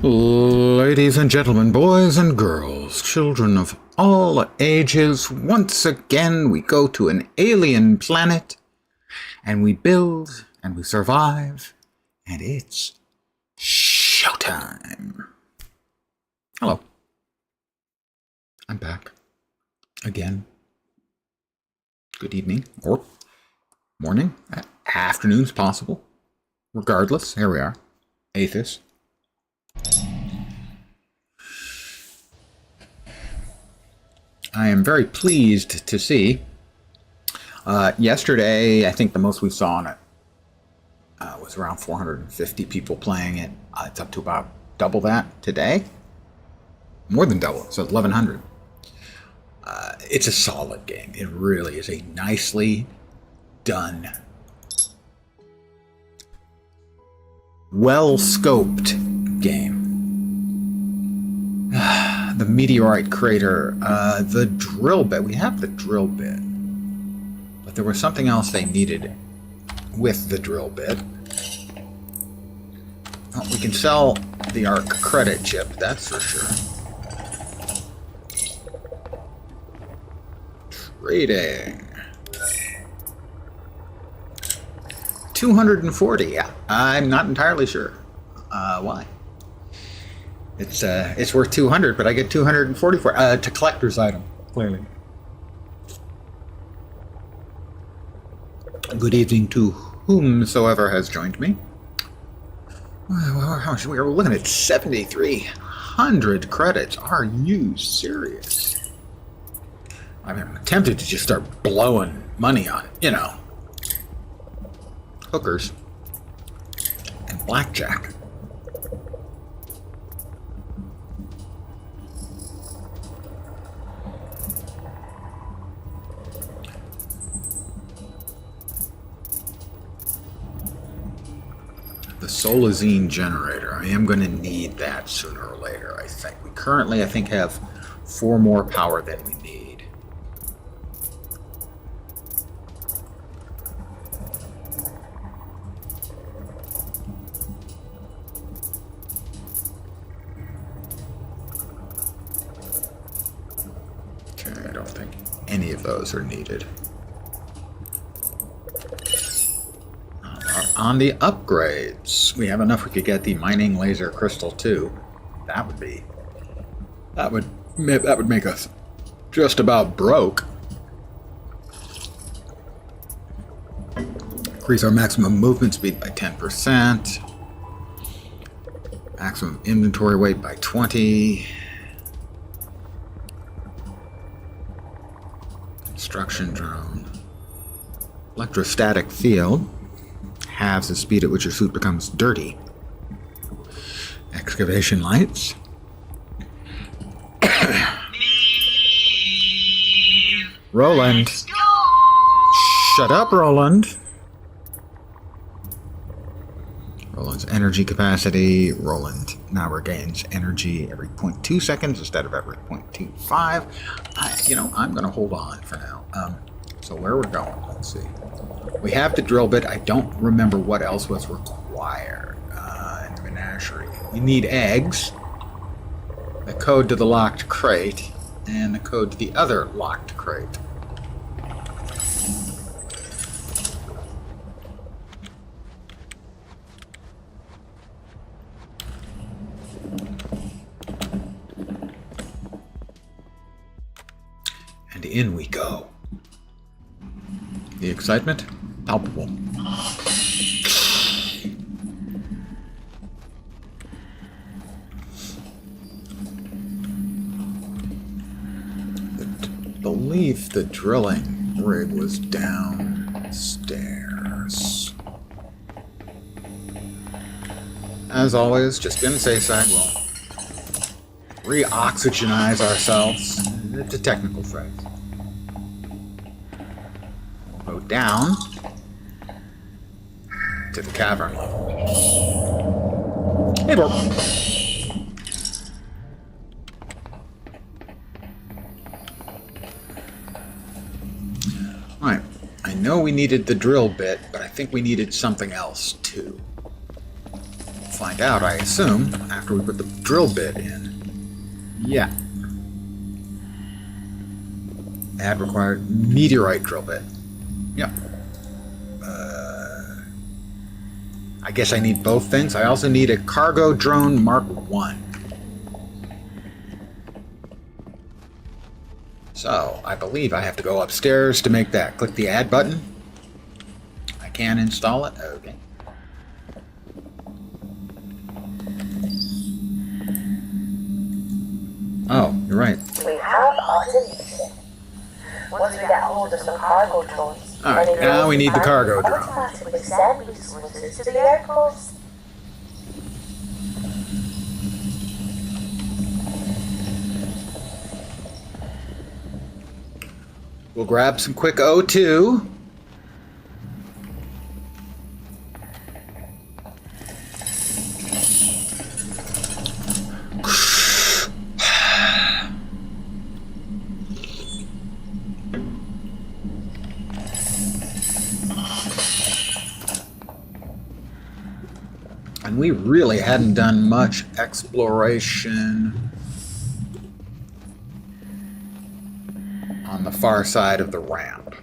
Ladies and gentlemen, boys and girls, children of all ages, once again we go to an alien planet and we build and we survive and it's showtime. Hello. I'm back again. Good evening or morning, afternoon's possible. Regardless, here we are. Aethus. I am very pleased to see. Yesterday, I think the most we saw on it was around 450 people playing it. It's up to about double that today. More than double, so 1,100. It's a solid game. It really is a nicely done, well-scoped game. The meteorite crater, the drill bit. We have the drill bit, but there was something else they needed with the drill bit. Well, we can sell the ARC credit chip, that's for sure. Trading. 240. Yeah, I'm not entirely sure why. It's worth 200, but I get 240 for it's a collector's item, clearly. Good evening to whomsoever has joined me. Well, how much? We are looking at 7,300 credits. Are you serious? I mean, I'm tempted to just start blowing money on it, you know. Hookers and blackjack. The Solazine generator. I am going to need that sooner or later, I think. We currently, I think, have 4 more power than we need. Okay, I don't think any of those are needed. On the upgrades, we have enough. We could get the mining laser crystal too. That would make us just about broke. Increase our maximum movement speed by 10%. Maximum inventory weight by 20. Construction drone. Electrostatic field. Halves the speed at which your suit becomes dirty. Excavation lights. Roland. Shut up, Roland. Roland's energy capacity. Roland now regains energy every 0.2 seconds instead of every 0.25. I'm going to hold on for now. So where we're going, let's see. We have the drill bit. I don't remember what else was required in the menagerie. You need eggs, the code to the locked crate, and the code to the other locked crate. And in we go. The excitement? Palpable. I believe the drilling rig was downstairs. As always, just in the safe side, we'll re-oxygenize ourselves. It's a technical phrase. We'll go down to the cavern level. Hey, bro. Alright, I know we needed the drill bit, but I think we needed something else too. Find out, I assume, after we put the drill bit in. Yeah. Add required meteorite drill bit. Yep. I guess I need both things. I also need a cargo drone Mark 1. So, I believe I have to go upstairs to make that. Click the add button. I can install it. Okay. Oh, you're right. We have automation. Once we get hold of some cargo drones, alright, now we need the cargo drone. automatically send resources to the airports. We'll grab some quick O2. And we really hadn't done much exploration on the far side of the ramp.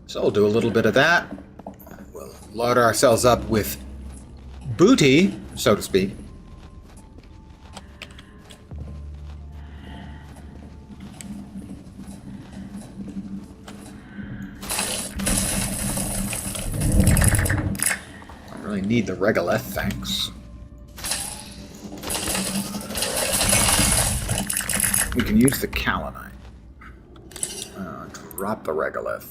So we'll do a little bit of that. We'll load ourselves up with booty, so to speak. Need the regolith, thanks. We can use the kaolinite. Drop the regolith.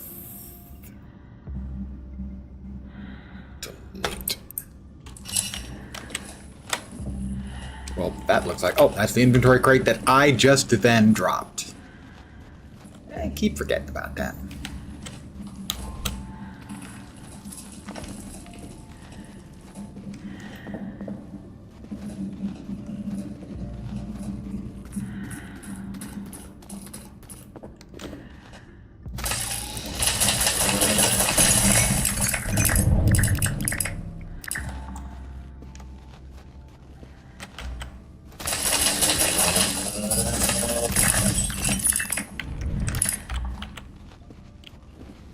Delete. Well, that looks like... Oh, that's the inventory crate that I just then dropped. I keep forgetting about that.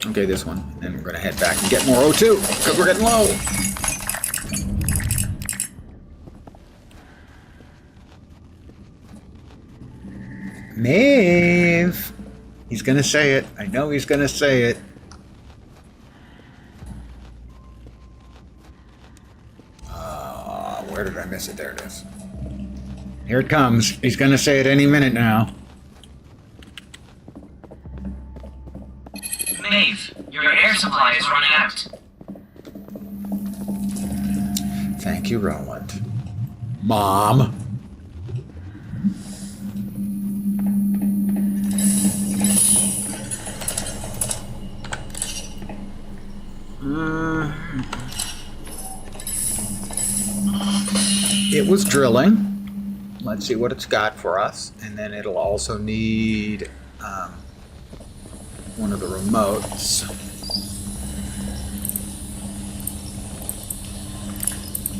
Okay, this one. And we're going to head back and get more O2, because we're getting low. Maeve! He's going to say it. I know he's going to say it. Where did I miss it? There it is. Here it comes. He's going to say it any minute now. Maeve, your air supply is running out. Thank you, Roland. Mom. It was drilling. Let's see what it's got for us. And then it'll also need one of the remotes.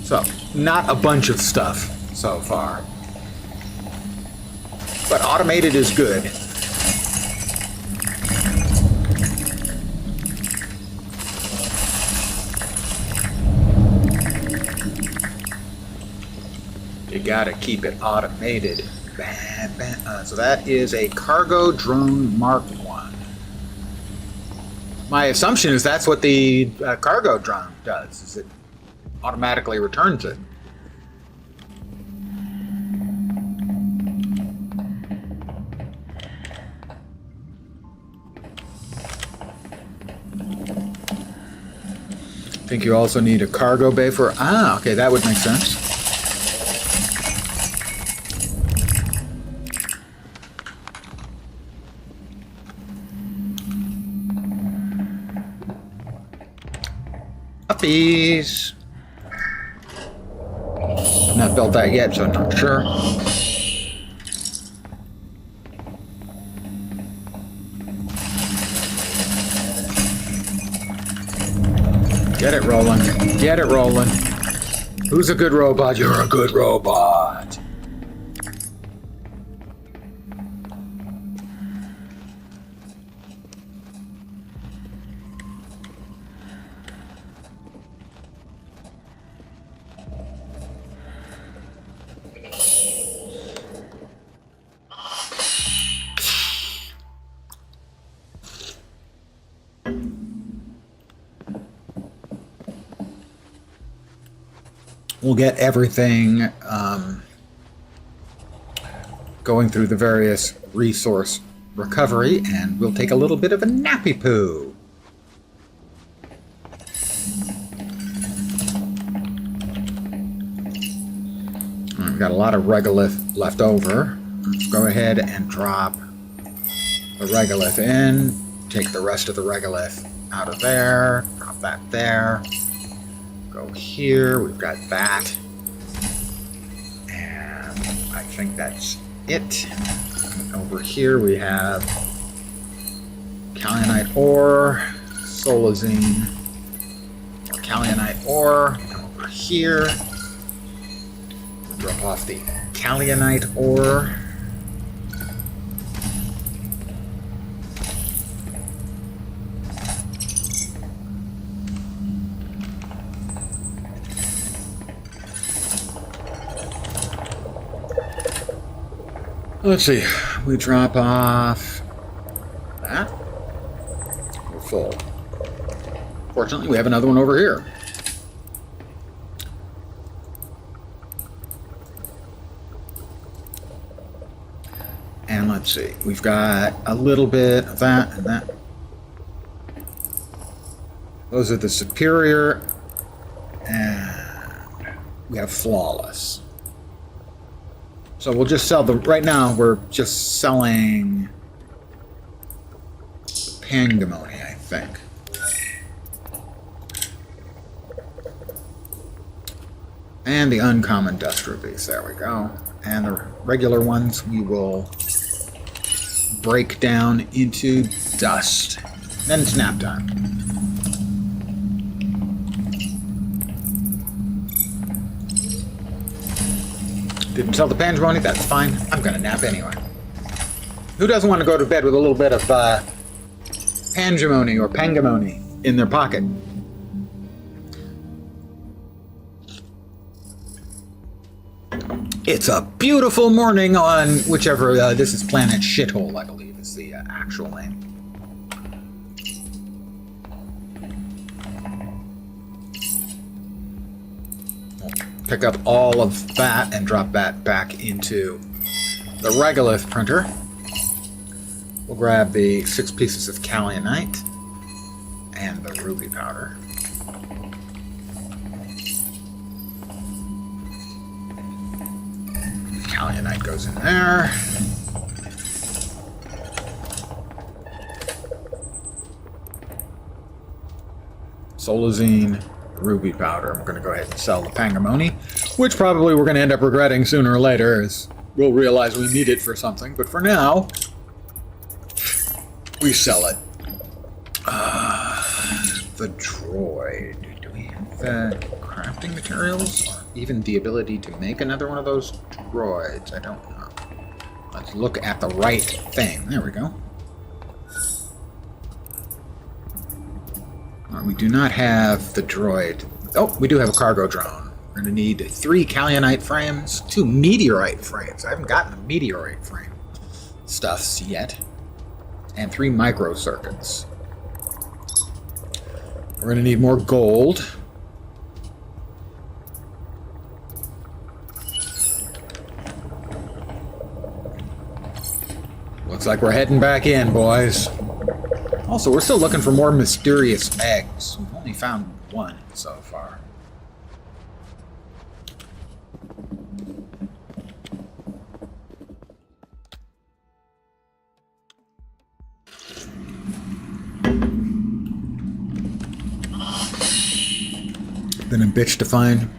So, not a bunch of stuff so far. But automated is good. You gotta keep it automated. So that is a cargo drone Mark 1. My assumption is that's what the cargo drone does, is it automatically returns it. I think you also need a cargo bay for... okay, that would make sense. Uppies. I've not built that yet, so I'm not sure. Get it rolling. Get it rolling. Who's a good robot? You're a good robot. We'll get everything going through the various resource recovery, and we'll take a little bit of a nappy poo. All right, we've got a lot of regolith left over. Let's go ahead and drop the regolith in. Take the rest of the regolith out of there. Drop that there. Go here, we've got that, and I think that's it. Over here we have Kaolianite ore, Solazine, or Kaolianite ore. Come over here, drop off the Kaolianite ore. Let's see, we drop off that. We're full. Fortunately, we have another one over here. And let's see, we've got a little bit of that and that. Those are the superior, and we have flawless. So we'll just sell them. Right now, we're just selling Pangamony, I think. And the uncommon dust rubies. There we go. And the regular ones we will break down into dust. Then it's nap time. Didn't sell the Pangamony, that's fine. I'm gonna nap anyway. Who doesn't want to go to bed with a little bit of Pangamony or Pangamony in their pocket? It's a beautiful morning on whichever, this is Planet Shithole, I believe is the actual name. Pick up all of that and drop that back into the regolith printer. We'll grab the 6 pieces of Kaolianite and the ruby powder. Kaolianite goes in there. Solazine, ruby powder. I'm going to go ahead and sell the Pangamony, which probably we're going to end up regretting sooner or later, as we'll realize we need it for something. But for now, we sell it. The droid. Do we have the crafting materials, or even the ability to make another one of those droids? I don't know. Let's look at the right thing. There we go. We do not have the droid. Oh, we do have a cargo drone. We're going to need 3 Kaolianite frames, 2 meteorite frames. I haven't gotten the meteorite frame stuffs yet. And 3 microcircuits. We're going to need more gold. Looks like we're heading back in, boys. Also, we're still looking for more mysterious eggs. We've only found 1 so far. Been a bitch to find.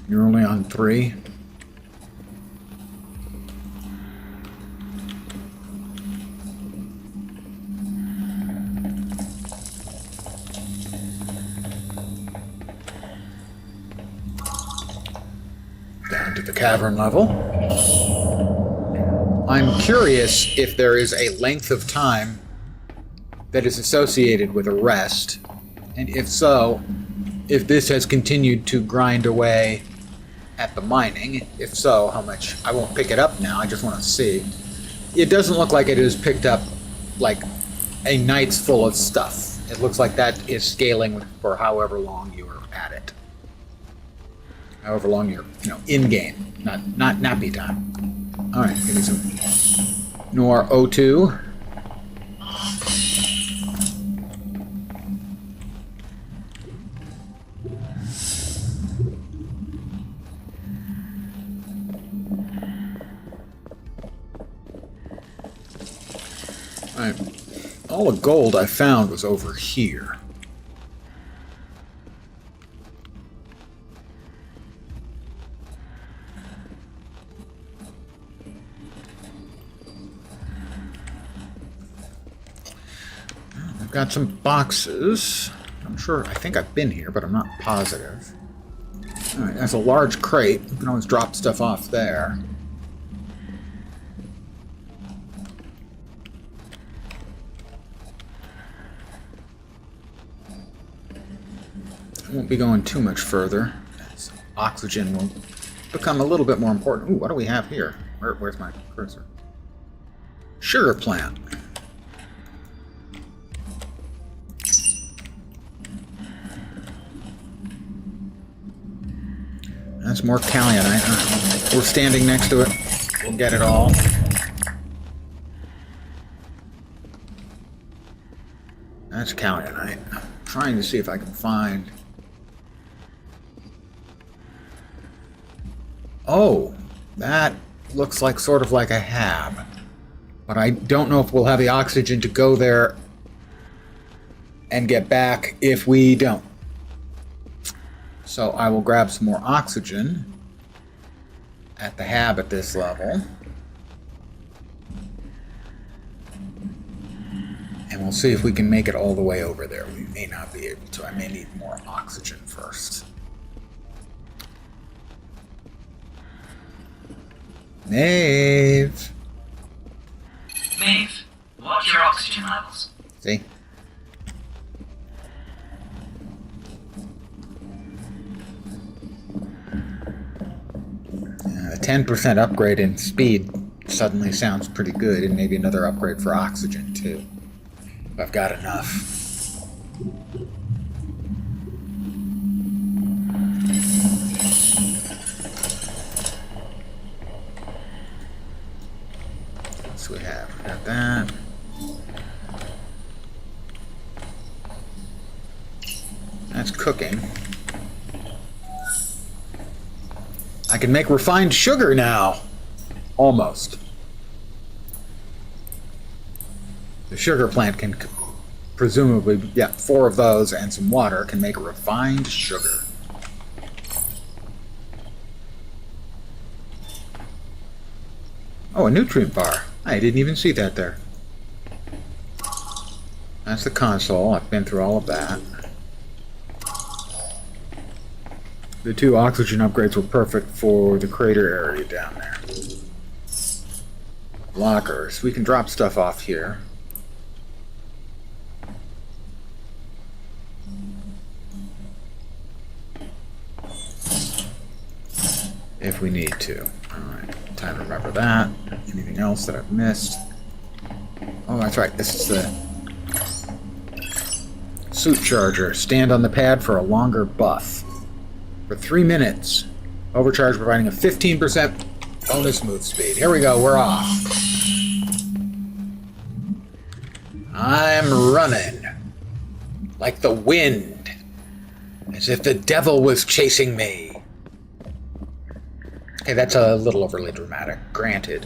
You're only on 3. to the cavern level. I'm curious if there is a length of time that is associated with a rest, and if so, if this has continued to grind away at the mining. If so, how much? I won't pick it up now, I just want to see. It doesn't look like it has picked up like a night's full of stuff. It looks like that is scaling for however long you are at it. However long you're, in game, not nappy time. All right, give me some Nor O2. All right. All the gold I found was over here. I've got some boxes. I think I've been here, but I'm not positive. Alright, that's a large crate. You can always drop stuff off there. I won't be going too much further. Oxygen will become a little bit more important. Ooh, what do we have here? Where's my cursor? Sugar plant. That's more Callionite. We're standing next to it. We'll get it all. That's Callionite. I'm trying to see if I can find... Oh, that looks like sort of like a hab. But I don't know if we'll have the oxygen to go there and get back if we don't. So I will grab some more oxygen at the hab at this level. And we'll see if we can make it all the way over there. We may not be able to. I may need more oxygen first. Maeve! Maeve, watch your oxygen levels. See? A 10% upgrade in speed suddenly sounds pretty good, and maybe another upgrade for oxygen too. If I've got enough. So we got that. That's cooking. I can make refined sugar now. Almost. The sugar plant can presumably, 4 of those and some water can make refined sugar. Oh, a nutrient bar. I didn't even see that there. That's the console. I've been through all of that. The 2 oxygen upgrades were perfect for the crater area down there. Lockers. We can drop stuff off here. If we need to. Alright, time to remember that. Anything else that I've missed? Oh, that's right. This is the suit charger. Stand on the pad for a longer buff. For 3 minutes. Overcharge providing a 15% bonus move speed. Here we go, we're off. I'm running. Like the wind. As if the devil was chasing me. Okay, that's a little overly dramatic, granted.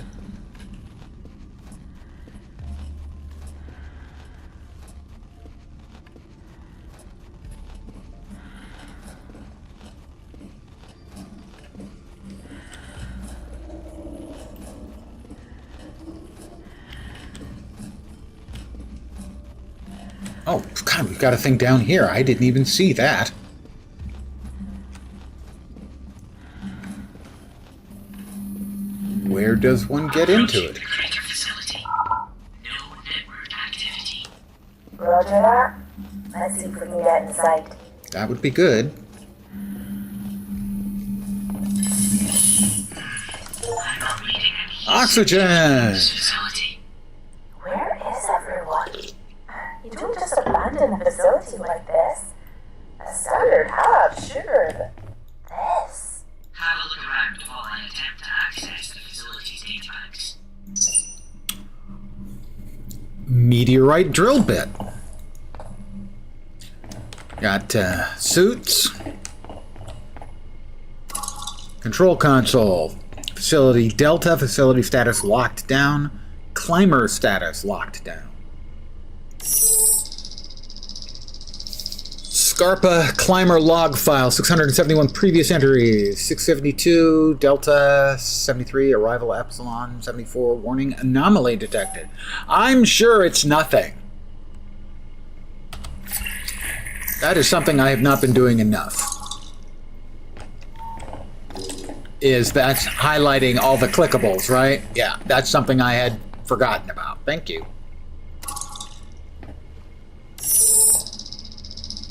Oh, God, we've got a thing down here. I didn't even see that. does one get into Approaching it? the crater facility. No network activity. Roger that. Let's see if we can get inside. That would be good. I'm not reading any Oxygen! this facility. Where is everyone? You don't just abandon a facility like this. A standard hub, sure, but this. Have a look around while I attempt to access the facility's databanks. Meteorite drill bit. Got suits. Control console. Facility Delta. Facility status locked down. Climber status locked down. Scarpa Climber log file. 671 previous entries. 672 Delta 73 arrival Epsilon 74 warning anomaly detected. I'm sure it's nothing. That is something I have not been doing enough. Is that's highlighting all the clickables, right? Yeah, that's something I had forgotten about. Thank you.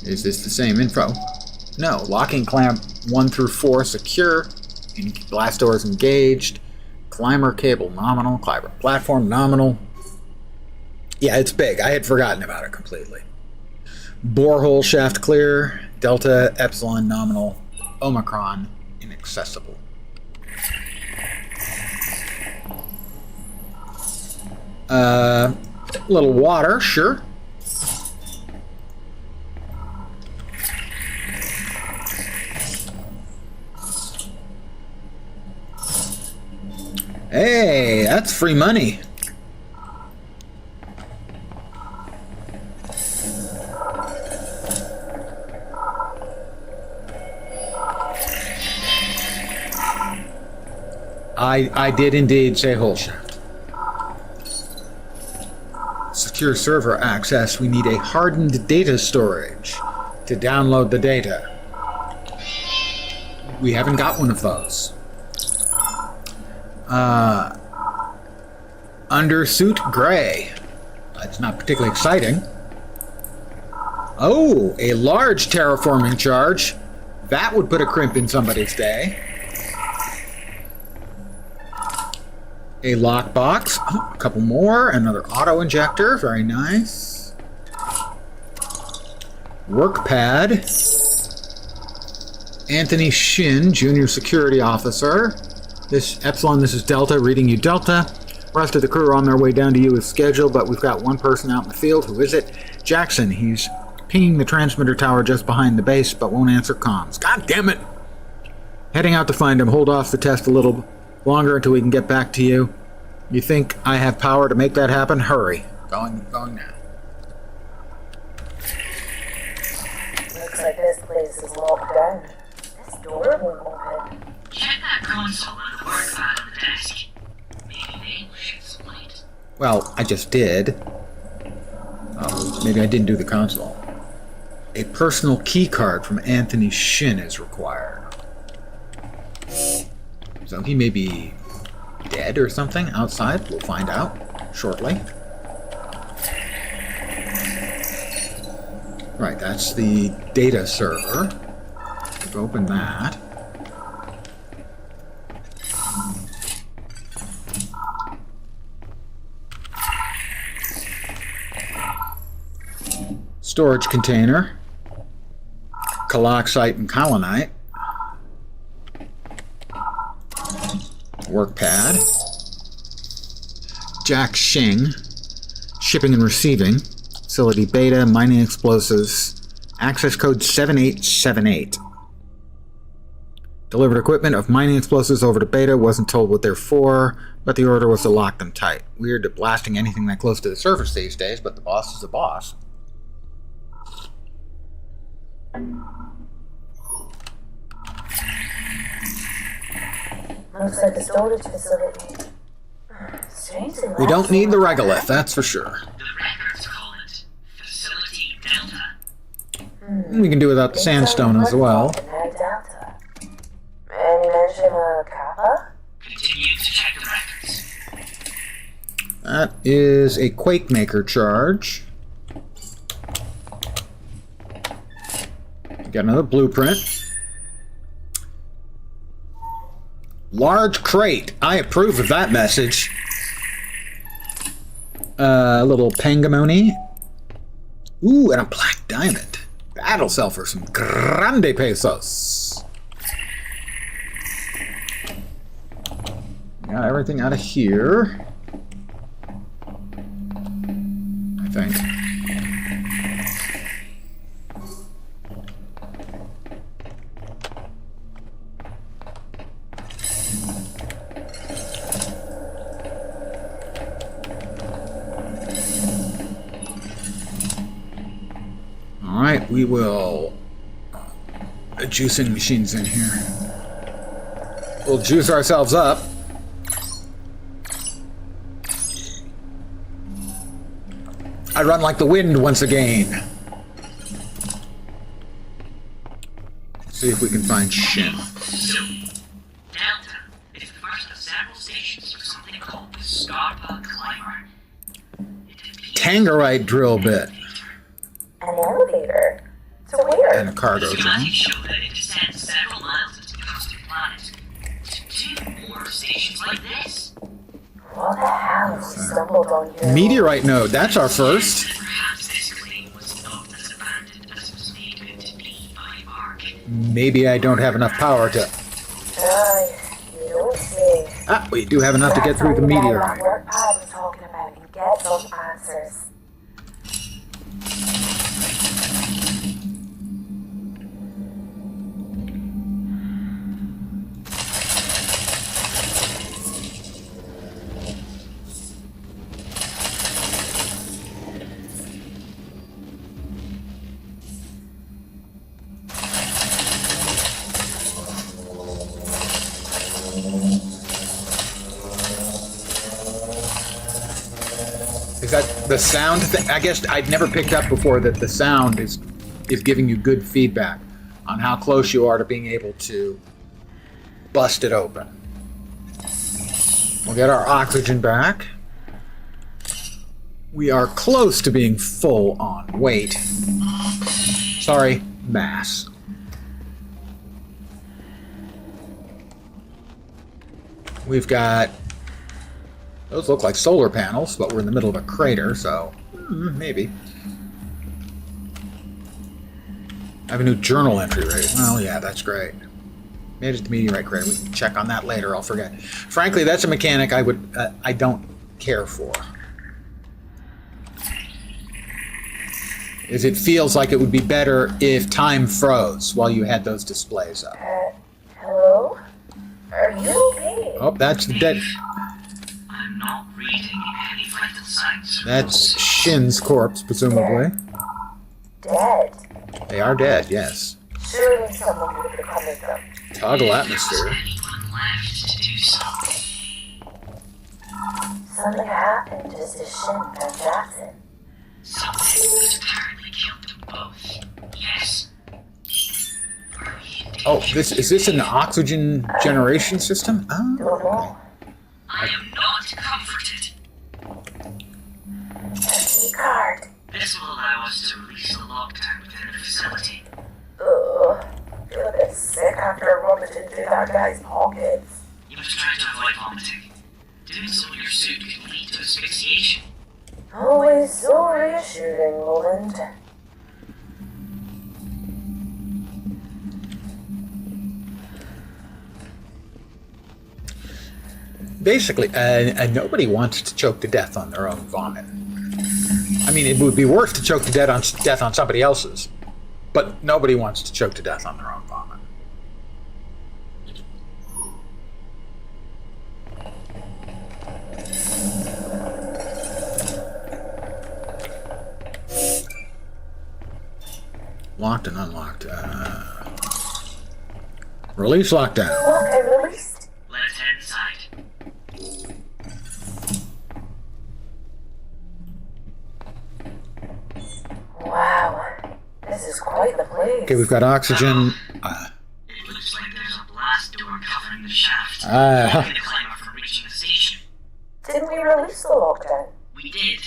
Is this the same info? No. Locking clamp 1 through 4 secure. Blast doors engaged. Climber cable nominal. Climber platform nominal. Yeah, it's big. I had forgotten about it completely. Borehole shaft clear. Delta Epsilon nominal. Omicron inaccessible. Little water, sure. Hey, that's free money. I did indeed say whole shaft. Secure server access. We need a hardened data storage to download the data. We haven't got one of those. Undersuit gray. That's not particularly exciting. Oh, a large terraforming charge. That would put a crimp in somebody's day. A lockbox. Oh, a couple more. Another auto injector. Very nice. Work pad. Anthony Shin, Junior Security Officer. This Epsilon, this is Delta, reading you Delta. Rest of the crew are on their way down to you as scheduled, but we've got one person out in the field. Who is it? Jackson. He's pinging the transmitter tower just behind the base, but won't answer comms. God damn it! Heading out to find him. Hold off the test a little longer until we can get back to you. You think I have power to make that happen? Hurry. Going now. Looks like this place is locked down. This door won't open. Check that console and the work pad on the desk. Maybe they will shed some light. Well, I just did. Oh, maybe I didn't do the console. A personal key card from Anthony Shin is required. So he may be dead or something outside. We'll find out shortly. Right, that's the data server. We've opened that. Storage container. Caloxite and colonite. Work pad. Jack Shing. Shipping and receiving. Facility beta. Mining explosives. Access code 7878. Delivered equipment of mining explosives over to beta. Wasn't told what they're for, but the order was to lock them tight. Weird to blasting anything that close to the surface these days, but the boss is the boss. Looks like a storage facility. Strangely We don't need the regolith, that's for sure. The records call it Facility Delta. We can do without the sandstone as well. Delta. Any mention of Kappa? Continue to check the records. That is a Quake Maker charge. Got another blueprint. Large crate. I approve of that message. A little Pangamoni. Ooh, and a black diamond. That'll sell for some grande pesos. Got everything out of here, I think. Alright, we will... The juicing machine's in here. We'll juice ourselves up. I run like the wind once again. See if we can find Shin. So, Delta is the first of several stations for something called the Scarpa Climber. Tangerite drill bit. An elevator? To where? And a cargo Schematics drone. show that it descends several miles into the coastal planet. To 2 more stations like this. What the hell have we stumbled on here? Meteorite node, that's our first. Perhaps this claim was not as abandoned as it was made out to be by Ark. Maybe I don't have enough power to... You don't say. Ah, we do have enough to get through the That meteorite. work pad was talking about and get some answers. Is that the sound thing? I guess I'd never picked up before that the sound is giving you good feedback on how close you are to being able to bust it open. We'll get our oxygen back. We are close to being full on weight. Sorry, mass. We've got... Those look like solar panels, but we're in the middle of a crater, so maybe. I have a new journal entry, right? Well, yeah, that's great. Made it to the meteorite crater. We can check on that later. I'll forget. Frankly, that's a mechanic I don't care for. Is it feels like it would be better if time froze while you had those displays up. Hello? Are you okay? Oh, that's the dead. I'm not reading any vital signs. That's Shin's corpse, presumably. Dead. They are dead, yes. Surely someone would have come with them. Toggle atmosphere. Anyone left to do so? Something happened to Shin and Jackson. Something that apparently killed them both. Yes. Were we in Oh, danger? is this an oxygen generation system? Don't Oh, know. I am not comforted. A key card. This will allow us to release the lockdown within the facility. Ugh. Feel a bit sick after rummaging through that guy's pockets. You must try to avoid vomiting. Doing so in your suit can lead to asphyxiation. Always so reassuring, Roland. basically, nobody wants to choke to death on their own vomit. I mean, it would be worse to choke to death on somebody else's, but nobody wants to choke to death on their own vomit. Locked and unlocked. Release lockdown. Look, I released. Let's head inside. Wow, this is quite the place. Okay, we've got oxygen. It looks like there's a blast door covering the shaft. Ah. Keeping the climber from reaching the station. Didn't we release the lockdown? We did,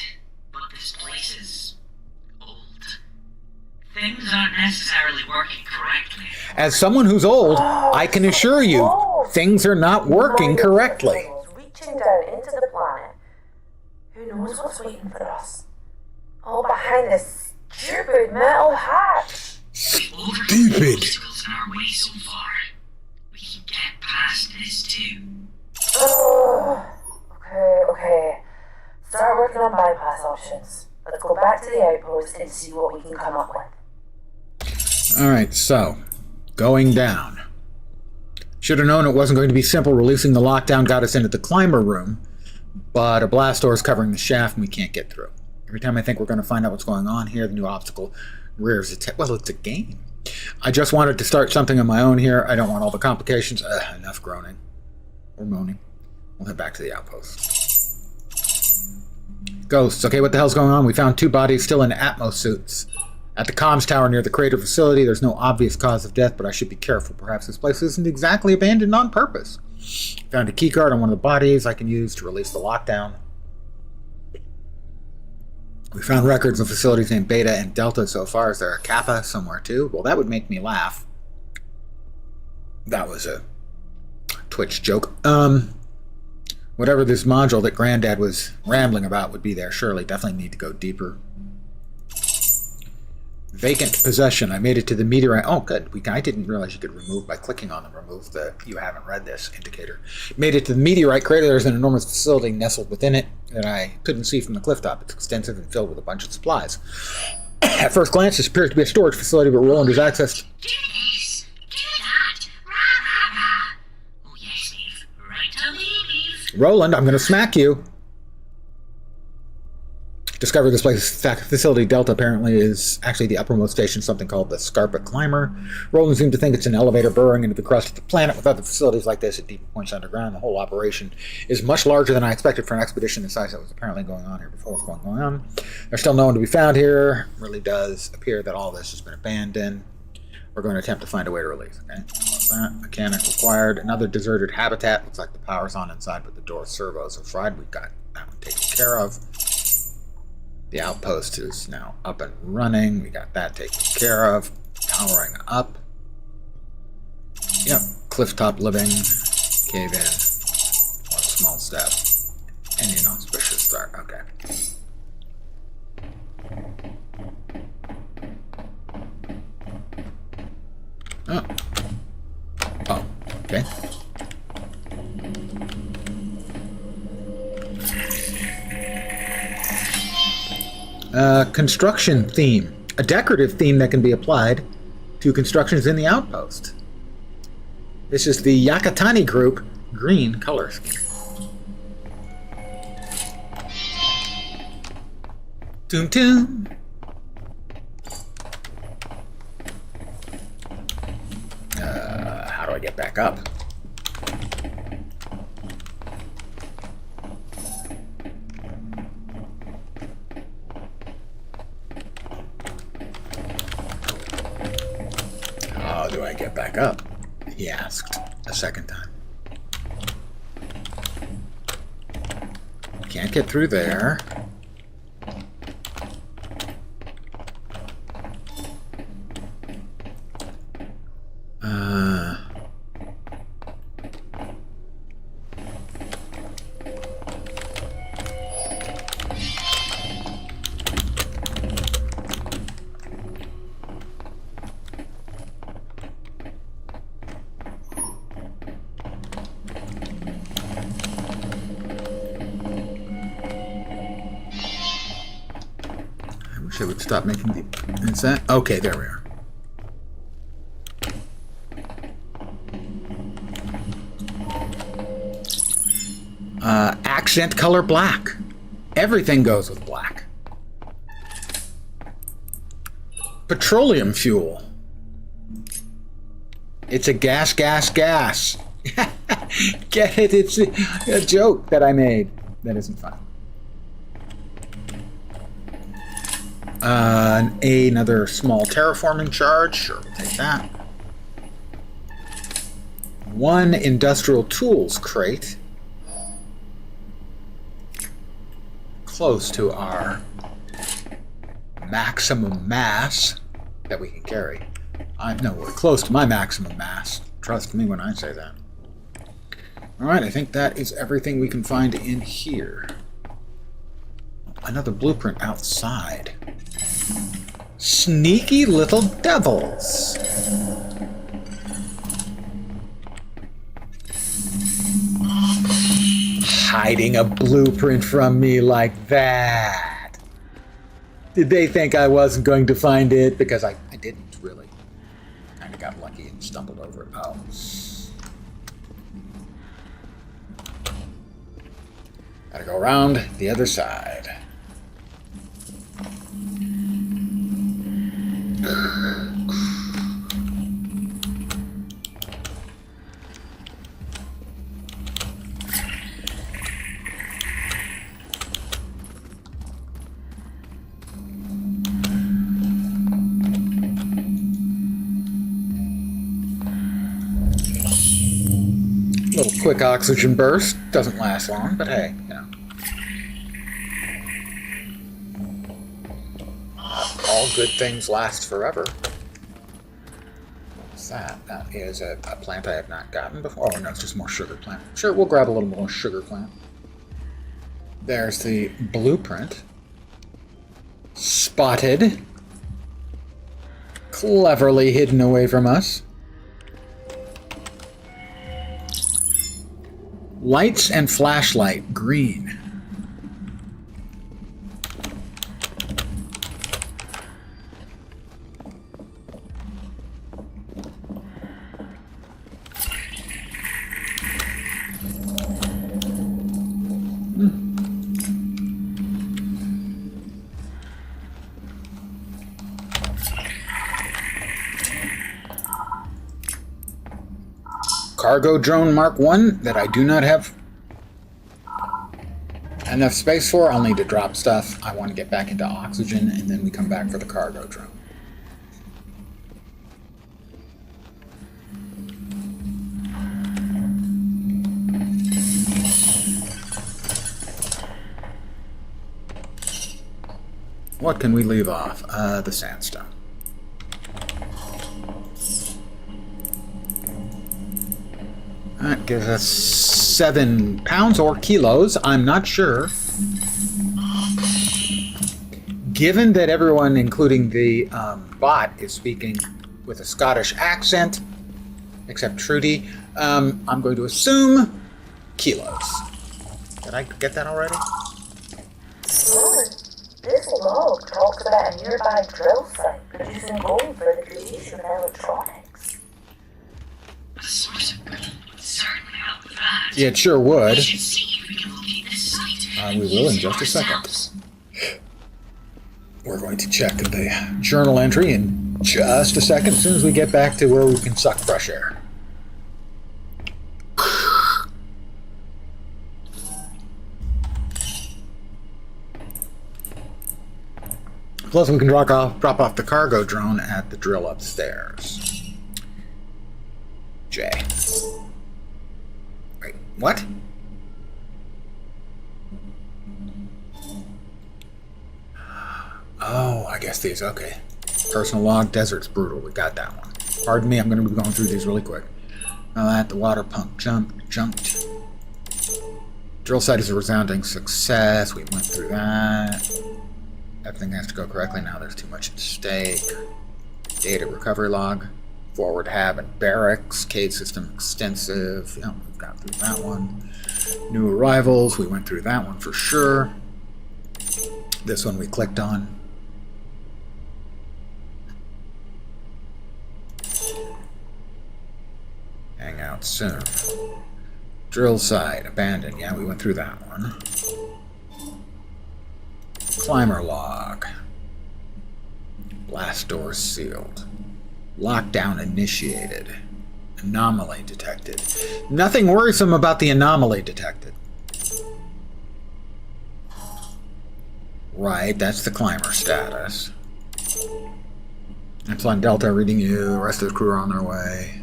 but this place is old. Things aren't necessarily working correctly. As someone who's old, I can assure you, things are not working correctly. Reaching down into the planet. Who knows what's waiting for us? All behind this stupid metal hatch. Stupid! Obstacles in our way so far. We can get past this too. Okay. Start working on bypass options. Let's go back to the outpost and see what we can come up with. Alright, so, going down. Should have known it wasn't going to be simple. Releasing the lockdown got us into the climber room, but a blast door is covering the shaft and we can't get through. Every time I think we're going to find out what's going on here, the new obstacle rears its head. Well, it's a game. I just wanted to start something on my own here. I don't want all the complications. Enough groaning or moaning. We'll head back to the outpost. Ghosts. Okay, what the hell's going on? We found 2 bodies still in Atmos suits. At the comms tower near the crater facility, there's no obvious cause of death, but I should be careful. Perhaps this place isn't exactly abandoned on purpose. Found a keycard on one of the bodies I can use to release the lockdown. We found records of facilities named Beta and Delta so far. Is there a Kappa somewhere too? Well, that would make me laugh. That was a Twitch joke. Whatever this module that Granddad was rambling about would be there, surely. Definitely need to go deeper. Vacant possession. I made it to the meteorite. Oh, good. I didn't realize you could remove by clicking on them. Remove the "you haven't read this" indicator. Made it to the meteorite crater. There's an enormous facility nestled within it that I couldn't see from the cliff top. It's extensive and filled with a bunch of supplies. At first glance, this appears to be a storage facility, but Roland has access. Do this. Do that. Rah, rah, rah. Oh, yes, Eve. Right away, Eve. Roland, I'm going to smack you. Discovered this place. Facility Delta apparently is actually the uppermost station, something called the Scarpa Climber. Roland seemed to think it's an elevator burrowing into the crust of the planet. With other facilities like this at deeper points underground, the whole operation is much larger than I expected for an expedition the size that was apparently going on here before. What's going on? There's still no one to be found here. Really does appear that all this has been abandoned. We're going to attempt to find a way to release. Okay, what's that? Mechanic required. Another deserted habitat. Looks like the power's on inside, but the door servos are fried. We've got that one taken care of. The outpost is now up and running. We got that taken care of. Powering up. Yep. Clifftop living. Cave in. One small step. And an auspicious start. Okay. Oh. Okay. Construction theme. A decorative theme that can be applied to constructions in the outpost. This is the Yakatani Group green color scheme. Toon toon. How do I get back up? How do I get back up? He asked a second time. Can't get through there. I would stop making the... Is that? Okay, there we are. Accent color black. Everything goes with black. Petroleum fuel. It's a gas. Get it? It's a joke that I made. That isn't fun. Another small terraforming charge. Sure, we'll take that. One industrial tools crate. close to our maximum mass that we can carry. No, we're close to my maximum mass. Trust me when I say that. Alright, I think that is everything we can find in here. Another blueprint outside. Sneaky little devils. Hiding a blueprint from me like that. Did they think I wasn't going to find it? Because I didn't, really. Kind of got lucky and stumbled over it. Oh. Gotta go around the other side. Little quick oxygen burst. Doesn't last long, but hey, you know. All good things last forever. What's that? That is a plant I have not gotten before. Oh, no, it's just more sugar plant. Sure, we'll grab a little more sugar plant. There's the blueprint. Spotted. Cleverly hidden away from us. Lights and flashlight, green. Cargo drone Mark 1 that I do not have enough space for. I'll need to drop stuff. I want to get back into oxygen, and then we come back for the cargo drone. What can we leave off? The sandstone. That gives us 7 pounds or kilos. I'm not sure. Given that everyone, including the bot, is speaking with a Scottish accent, except Trudy, I'm going to assume kilos. Did I get that already? This log talks about a nearby drill site producing gold for the creation of electronics. The source of gold would certainly help with that. Yeah, it sure We would. should see if we can locate this site. We will in just a second. Ourselves. We're going to check the journal entry in just a second, as soon as we get back to where we can suck fresh air. Plus, we can drop off the cargo drone at the drill upstairs. J. Wait, what? Oh, I guess these, okay. Personal log, desert's brutal, we got that one. Pardon me, I'm going to be going through these really quick. Now that, the water pump jumped. Drill site is a resounding success, we went through that. Everything has to go correctly, now there's too much at stake. Data recovery log. Forward hab and barracks. Cade system extensive. Yeah, we've got through that one. New arrivals. We went through that one for sure. This one we clicked on. Hang out soon. Drill site. Abandoned. Yeah, we went through that one. Climber log. Blast door sealed. Lockdown initiated. Anomaly detected. Nothing worrisome about the anomaly detected. Right, that's the climber status. Epsilon Delta reading you. The rest of the crew are on their way.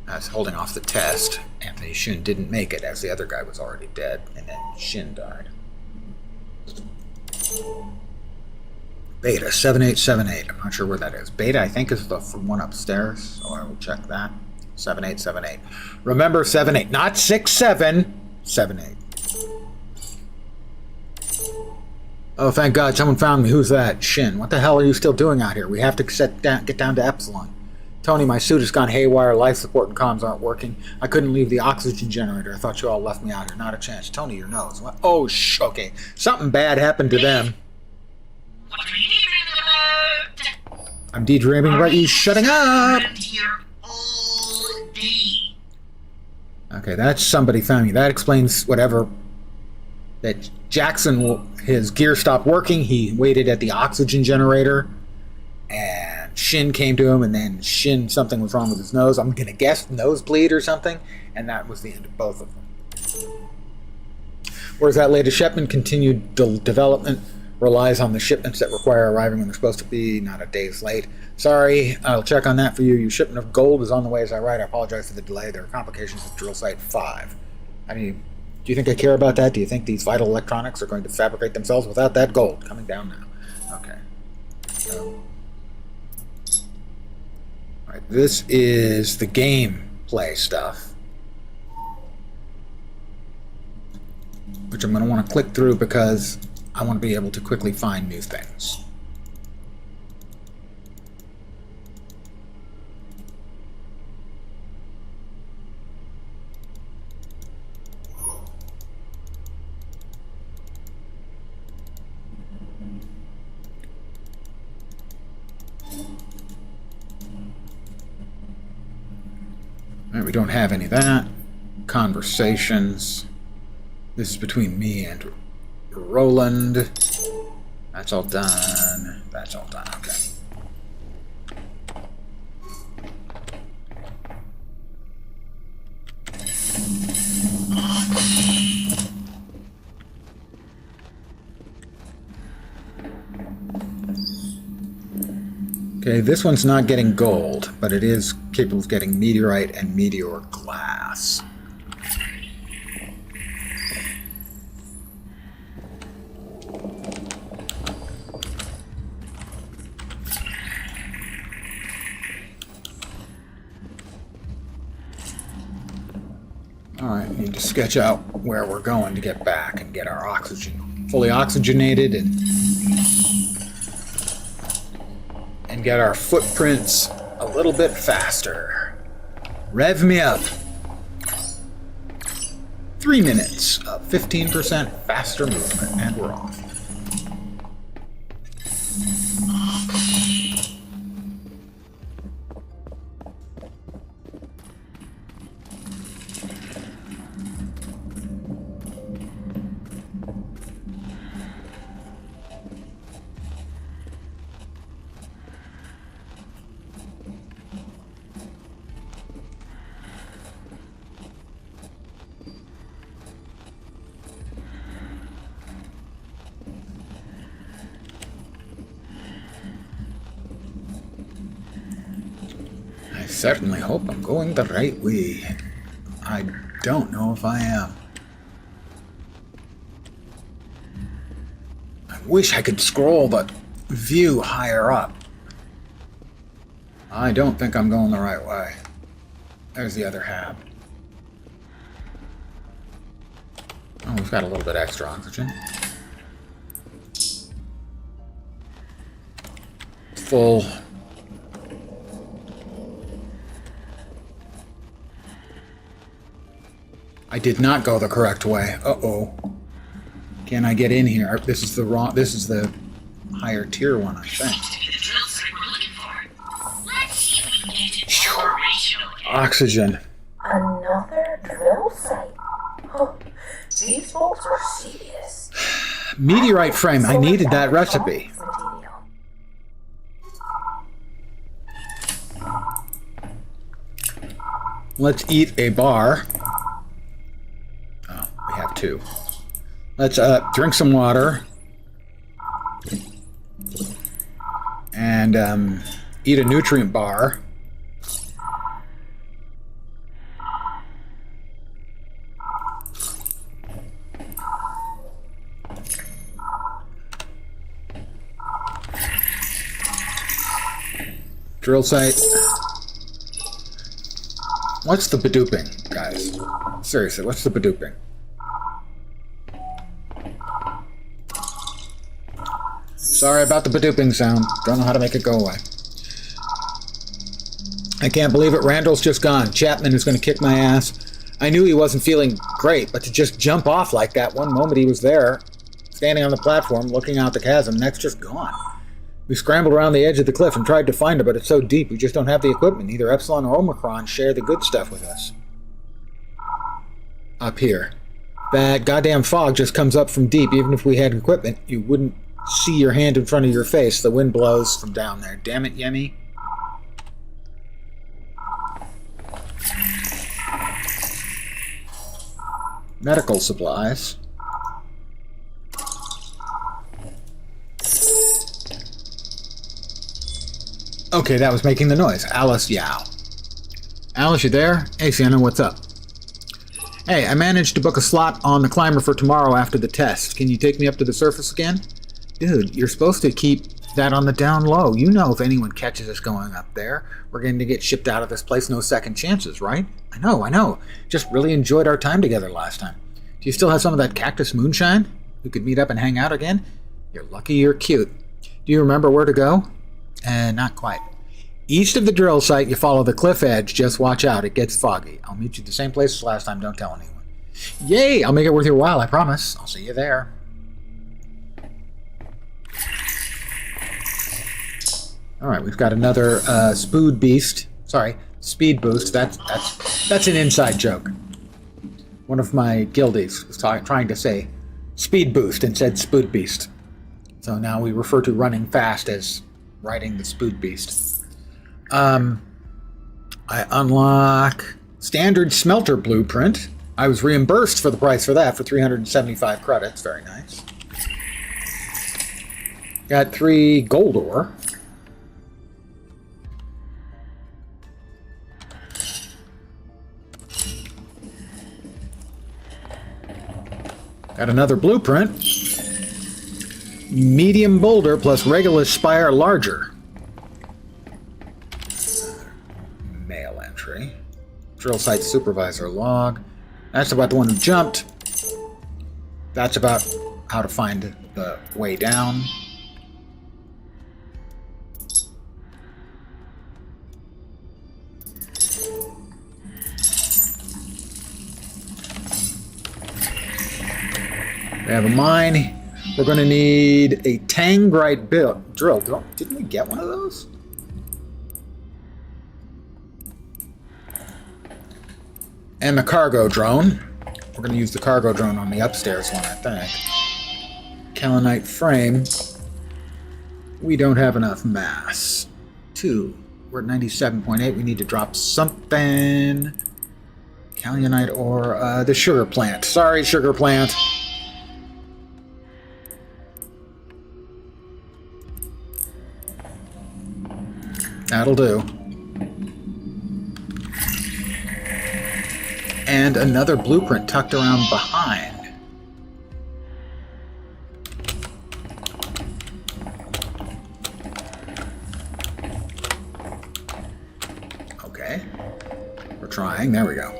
That's holding off the test. Anthony Shin didn't make it, as the other guy was already dead, and then Shin died. Beta 7878. I'm not sure where that is. Beta, I think, is the one upstairs, so I will check that. 7878. Remember 78, not 67. 78. Oh, thank God, someone found me. Who's that? Shin. What the hell are you still doing out here? We have to get down to Epsilon. Tony, my suit has gone haywire. Life support and comms aren't working. I couldn't leave the oxygen generator. I thought you all left me out here. Not a chance. Tony, your nose. What? Oh, okay. Something bad happened to them. What are you dreaming about? I'm daydreaming about you shutting up. Here all day. Okay, that's somebody found me. That explains whatever. That Jackson, his gear stopped working. He waited at the oxygen generator, and Shin came to him, and then something was wrong with his nose. I'm gonna guess nosebleed or something, and that was the end of both of them. Whereas that latest shipment, continued development relies on the shipments that require arriving when they're supposed to be, not a day's late. Sorry, I'll check on that for you. Your shipment of gold is on the way as I write. I apologize for the delay. There are complications with drill site 5. I mean, do you think I care about that? Do you think these vital electronics are going to fabricate themselves without that gold? Coming down now. Okay. Alright, this is the gameplay stuff, which I'm going to want to click through because I want to be able to quickly find new things. Alright, we don't have any of that. Conversations. This is between me and Roland. That's all done. That's all done. Okay. Okay, this one's not getting gold, but it is capable of getting meteorite and meteor glass. Alright, need to sketch out where we're going to get back and get our oxygen fully oxygenated and get our footprints a little bit faster. Rev me up. 3 minutes of 15% faster movement, and we're off. I certainly hope I'm going the right way. I don't know if I am. I wish I could scroll the view higher up. I don't think I'm going the right way. There's the other hab. Oh, we've got a little bit extra oxygen. Full. I did not go the correct way. Uh-oh. Can I get in here? This is the higher tier one, I think. Oxygen. Another drill site. Oh, these folks are serious. Meteorite frame. I needed that recipe. Let's eat a bar. Oh, we have 2. Let's drink some water. And eat a nutrient bar. drill site. What's the badooping, guys? Seriously, what's the badooping? Sorry about the badooping sound. Don't know how to make it go away. I can't believe it. Randall's just gone. Chapman is going to kick my ass. I knew he wasn't feeling great, but to just jump off like that one moment he was there, standing on the platform, looking out the chasm, next just gone. We scrambled around the edge of the cliff and tried to find her, but it's so deep we just don't have the equipment. Neither Epsilon or Omicron share the good stuff with us. Up here. That goddamn fog just comes up from deep. Even if we had equipment, you wouldn't see your hand in front of your face. The wind blows from down there. Damn it, Yemi. Medical supplies. Okay, that was making the noise. Alice Yao. Alice, you there? Hey, Sienna, what's up? Hey, I managed to book a slot on the climber for tomorrow after the test. Can you take me up to the surface again? Dude, you're supposed to keep that on the down low. You know if anyone catches us going up there, we're going to get shipped out of this place. No second chances, right? I know. Just really enjoyed our time together last time. Do you still have some of that cactus moonshine? We could meet up and hang out again? You're lucky you're cute. Do you remember where to go? Not quite. East of the drill site, you follow the cliff edge. Just watch out. It gets foggy. I'll meet you at the same place as last time. Don't tell anyone. Yay! I'll make it worth your while, I promise. I'll see you there. Alright, we've got another speed boost. That's an inside joke. One of my guildies was trying to say speed boost and said spood beast. So now we refer to running fast as riding the spood beast. I unlock standard smelter blueprint. I was reimbursed for the price for that for 375 credits. Very nice. Got 3 gold ore. Got another blueprint. Medium boulder plus regular spire larger. Mail entry. Drill site supervisor log. That's about the one who jumped. That's about how to find the way down. We have a mine. We're going to need a tangrite drill. Didn't we get one of those? And the cargo drone. We're going to use the cargo drone on the upstairs one, I think. Kalinite frame. We don't have enough mass. 2. We're at 97.8. We need to drop something. Kalinite or the sugar plant. Sorry, sugar plant. That'll do. And another blueprint tucked around behind. Okay. We're trying. There we go.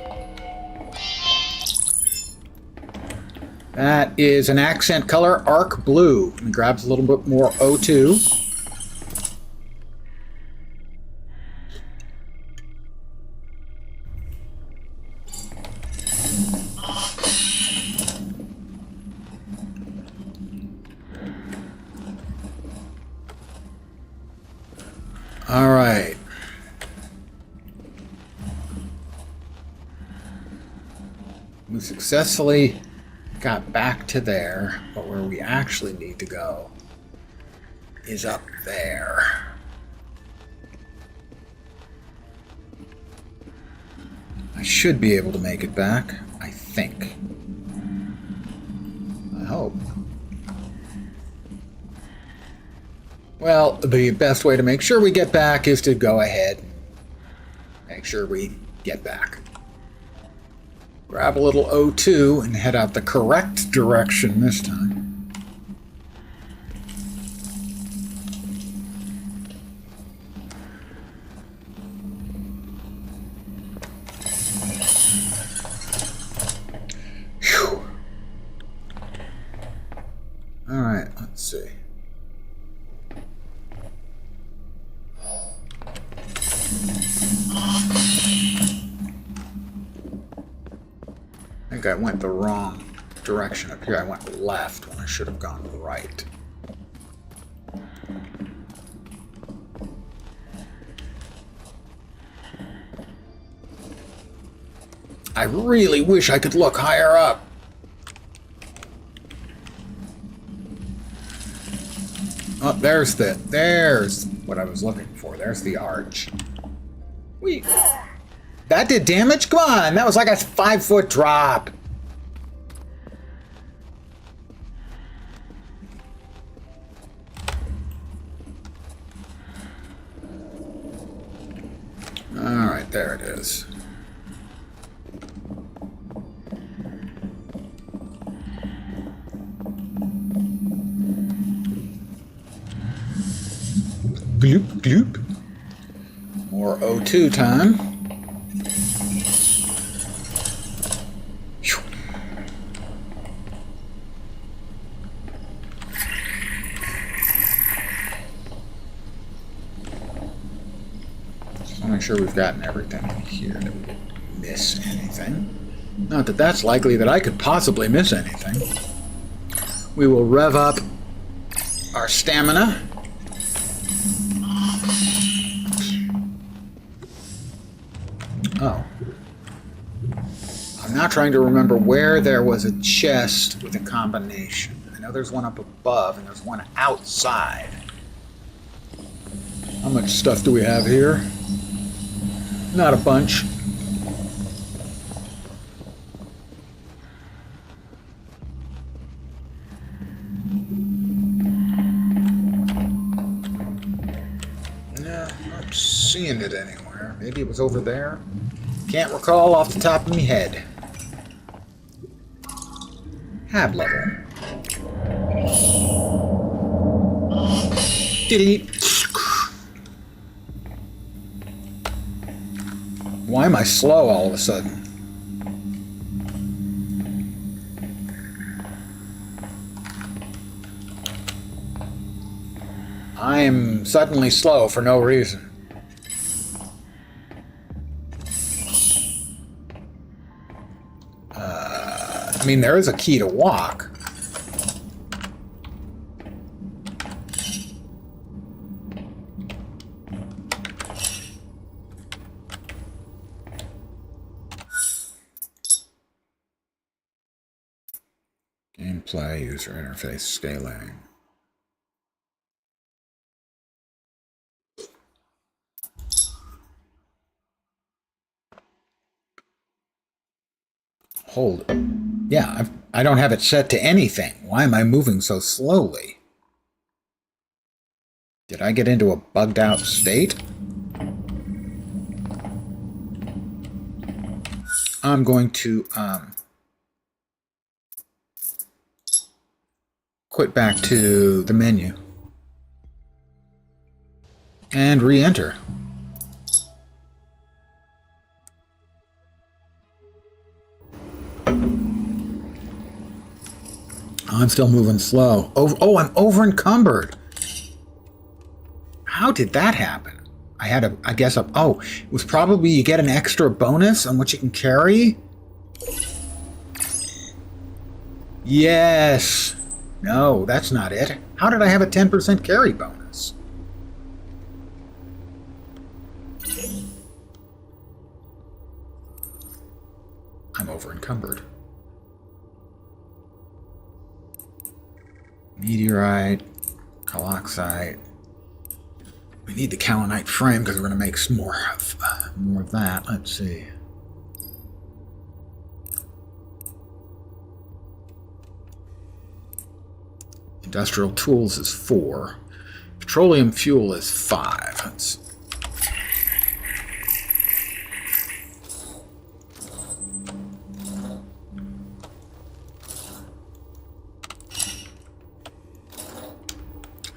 That is an accent color, arc blue. It grabs a little bit more O2. All right. We successfully got back to there, but where we actually need to go is up there. I should be able to make it back, I think. I hope. Well, the best way to make sure we get back is to go ahead and make sure we get back. Grab a little O2 and head out the correct direction this time. Alright, let's see. I think I went the wrong direction up here. I went left when I should have gone right. I really wish I could look higher up. Oh, there's what I was looking for. There's the arch. Wait. That did damage? Come on, that was like a 5-foot drop. Alright, there it is. Gloop, gloop. More O2 time. Whew. Just want to make sure we've gotten everything in here, that we didn't miss anything. Not that that's likely that I could possibly miss anything. We will rev up our stamina. Oh. I'm now trying to remember where there was a chest with a combination. I know there's one up above and there's one outside. How much stuff do we have here? Not a bunch. No, not seeing it anywhere. Maybe it was over there. Can't recall off the top of my head. Hab level. Delete. Why am I slow all of a sudden? I am suddenly slow for no reason. I mean, there is a key to walk. Gameplay, user interface, scaling. Hold. Yeah, I don't have it set to anything. Why am I moving so slowly? Did I get into a bugged out state? I'm going to quit back to the menu and re-enter. I'm still moving slow. Oh, I'm over-encumbered. How did that happen? I guess, oh, it was probably you get an extra bonus on what you can carry? Yes. No, that's not it. How did I have a 10% carry bonus? I'm over-encumbered. Meteorite, caloxite. We need the kaolinite frame because we're going to make some more of that. Let's see. Industrial tools is 4. Petroleum fuel is 5. Let's.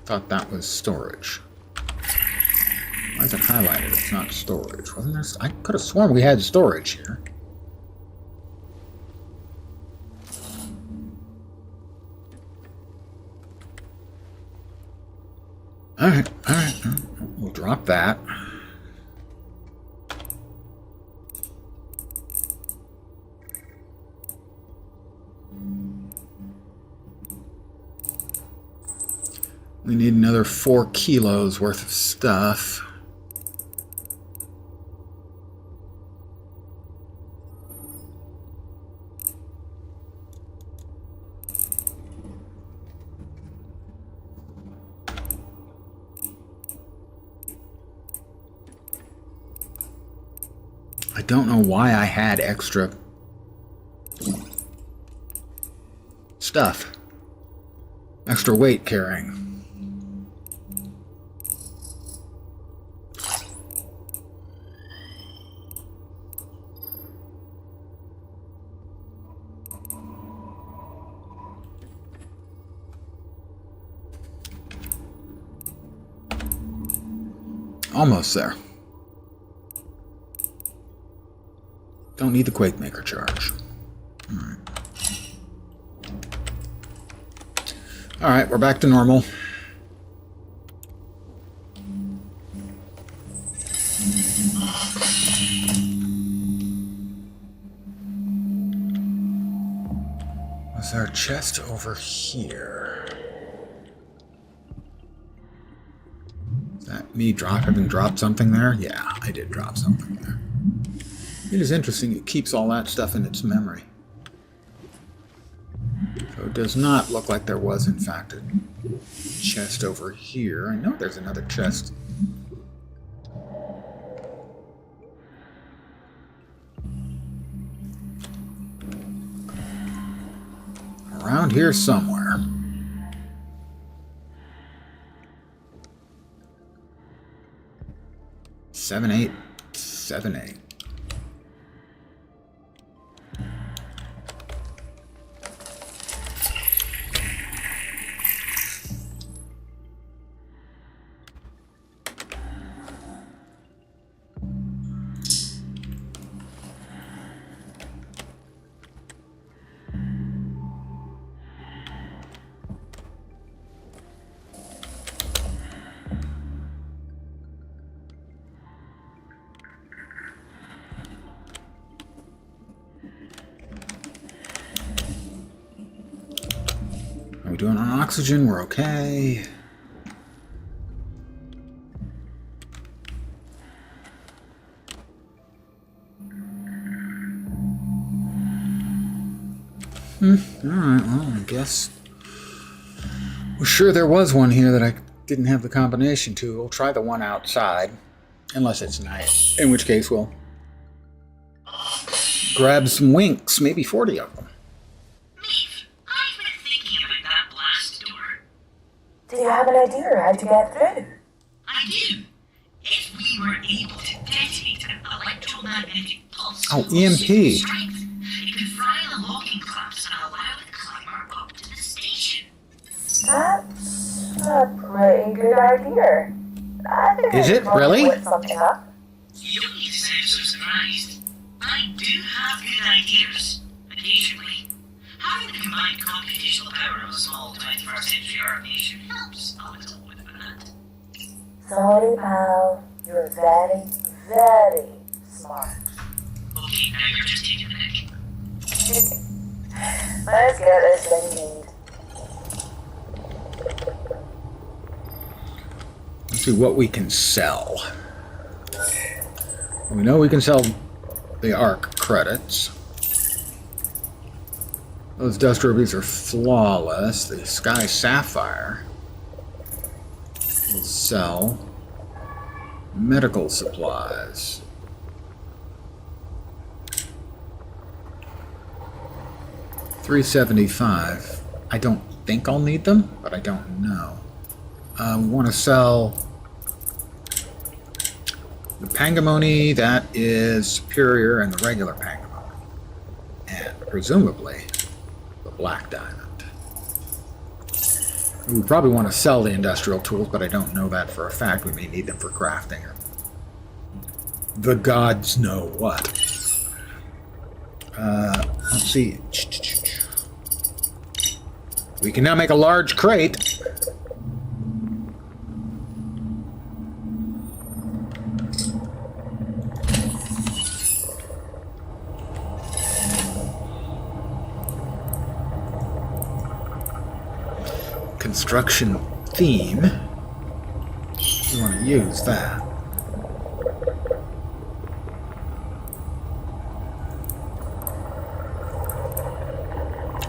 Thought that was storage. Why is it highlighted? It's not storage. Wasn't there? I could have sworn we had storage here. Alright, alright. We'll drop that. We need another 4 kilos worth of stuff. I don't know why I had extra stuff. Extra weight carrying. Almost there. Don't need the Quake Maker charge. Alright. Alright, we're back to normal. Was our chest over here? Is that me having dropped something there? Yeah, I did drop something there. It is interesting, it keeps all that stuff in its memory. So it does not look like there was, in fact, a chest over here. I know there's another chest. Around here somewhere. Seven, eight. We're doing on oxygen, we're okay. Alright, well, I guess we're sure there was one here that I didn't have the combination to. We'll try the one outside, unless it's night, in which case we'll grab some winks, maybe 40 of them. Do you have an idea how to get through? I do. If we were able to detonate an electromagnetic pulse Oh, with EMP. strength, it could fry the locking clamps and allow the climber up to the station. That's a pretty good idea. I think Is I it could probably really? whip something up. You don't need to sound so surprised. I do have good ideas, occasionally. Having the combined computational power of a small 21st century Earth nation helps a little with that. Sorry, pal. You're very, very smart. Okay, now you're just taking the mic. Let's get this thing made. Let's see what we can sell. We know we can sell the ARC credits. Those dust rubies are flawless. The Sky Sapphire will sell medical supplies. $375. I don't think I'll need them, but I don't know. We want to sell the Pangamony that is superior and the regular Pangamony, and presumably the Black Diamond. We probably want to sell the industrial tools, but I don't know that for a fact. We may need them for crafting or the gods know what. Let's see. We can now make a large crate. construction theme, you want to use that.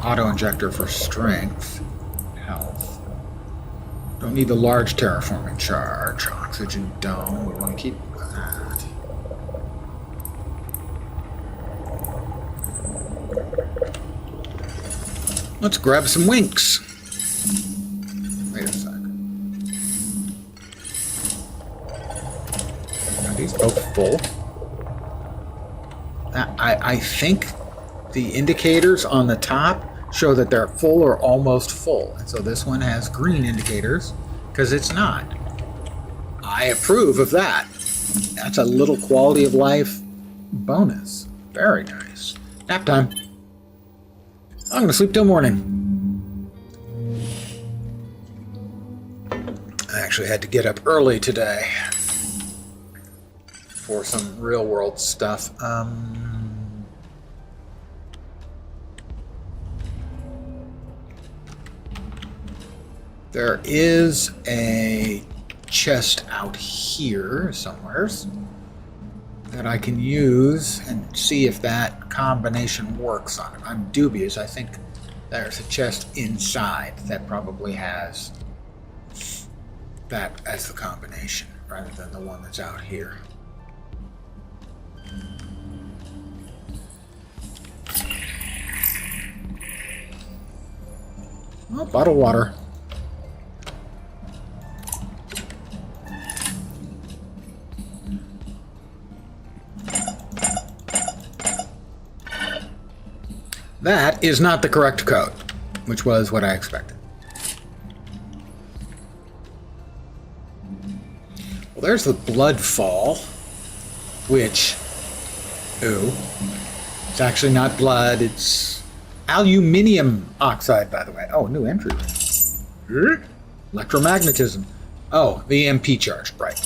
Auto injector for strength, health. Don't need the large terraforming charge. Oxygen dome, we want to keep that. Let's grab some winks. Wait a second. Are these both full? I think the indicators on the top show that they're full or almost full. And so this one has green indicators because it's not. I approve of that. That's a little quality of life bonus. Very nice. Nap time. I'm going to sleep till morning. I actually had to get up early today for some real world stuff. There is a chest out here somewheres that I can use and see if that combination works on it. I'm dubious. I think there's a chest inside that probably has that as the combination rather than the one that's out here. Oh, bottled water. That is not the correct code, which was what I expected. Well, there's the blood fall, which, ooh, it's actually not blood, it's aluminium oxide, by the way. Oh, new entry. Electromagnetism. Oh, the EMP charge, right.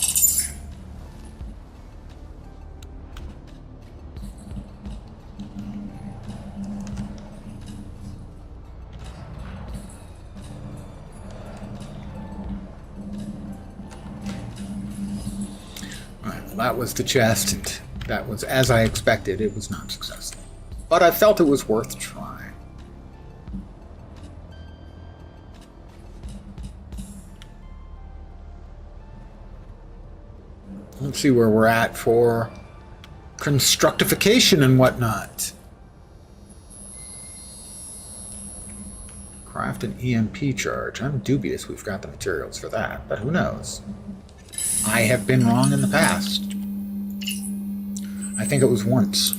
That was the chest, and that was as I expected. It was not successful. But I felt it was worth trying. Let's see where we're at for constructification and whatnot. Craft an EMP charge. I'm dubious we've got the materials for that, but who knows? I have been wrong in the past. I think it was once.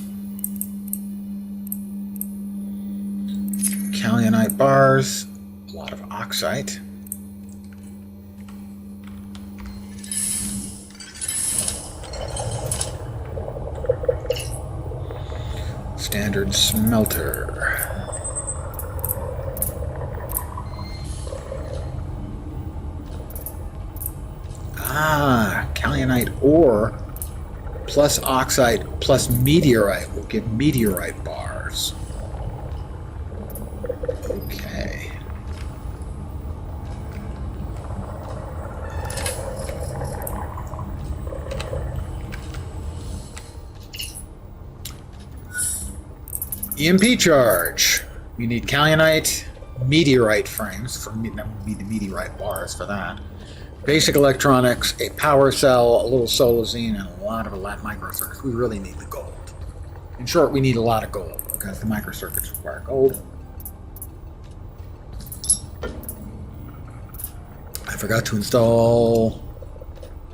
Kaolite bars, a lot of oxite. Standard smelter. Kaolite ore plus oxide plus meteorite will give meteorite bars. Okay. EMP charge. We need kaolite, meteorite frames for that would be the meteorite bars for that. Basic electronics, a power cell, a little solazine, and a lot of microcircuits. We really need the gold. In short, we need a lot of gold because the microcircuits require gold. I forgot to install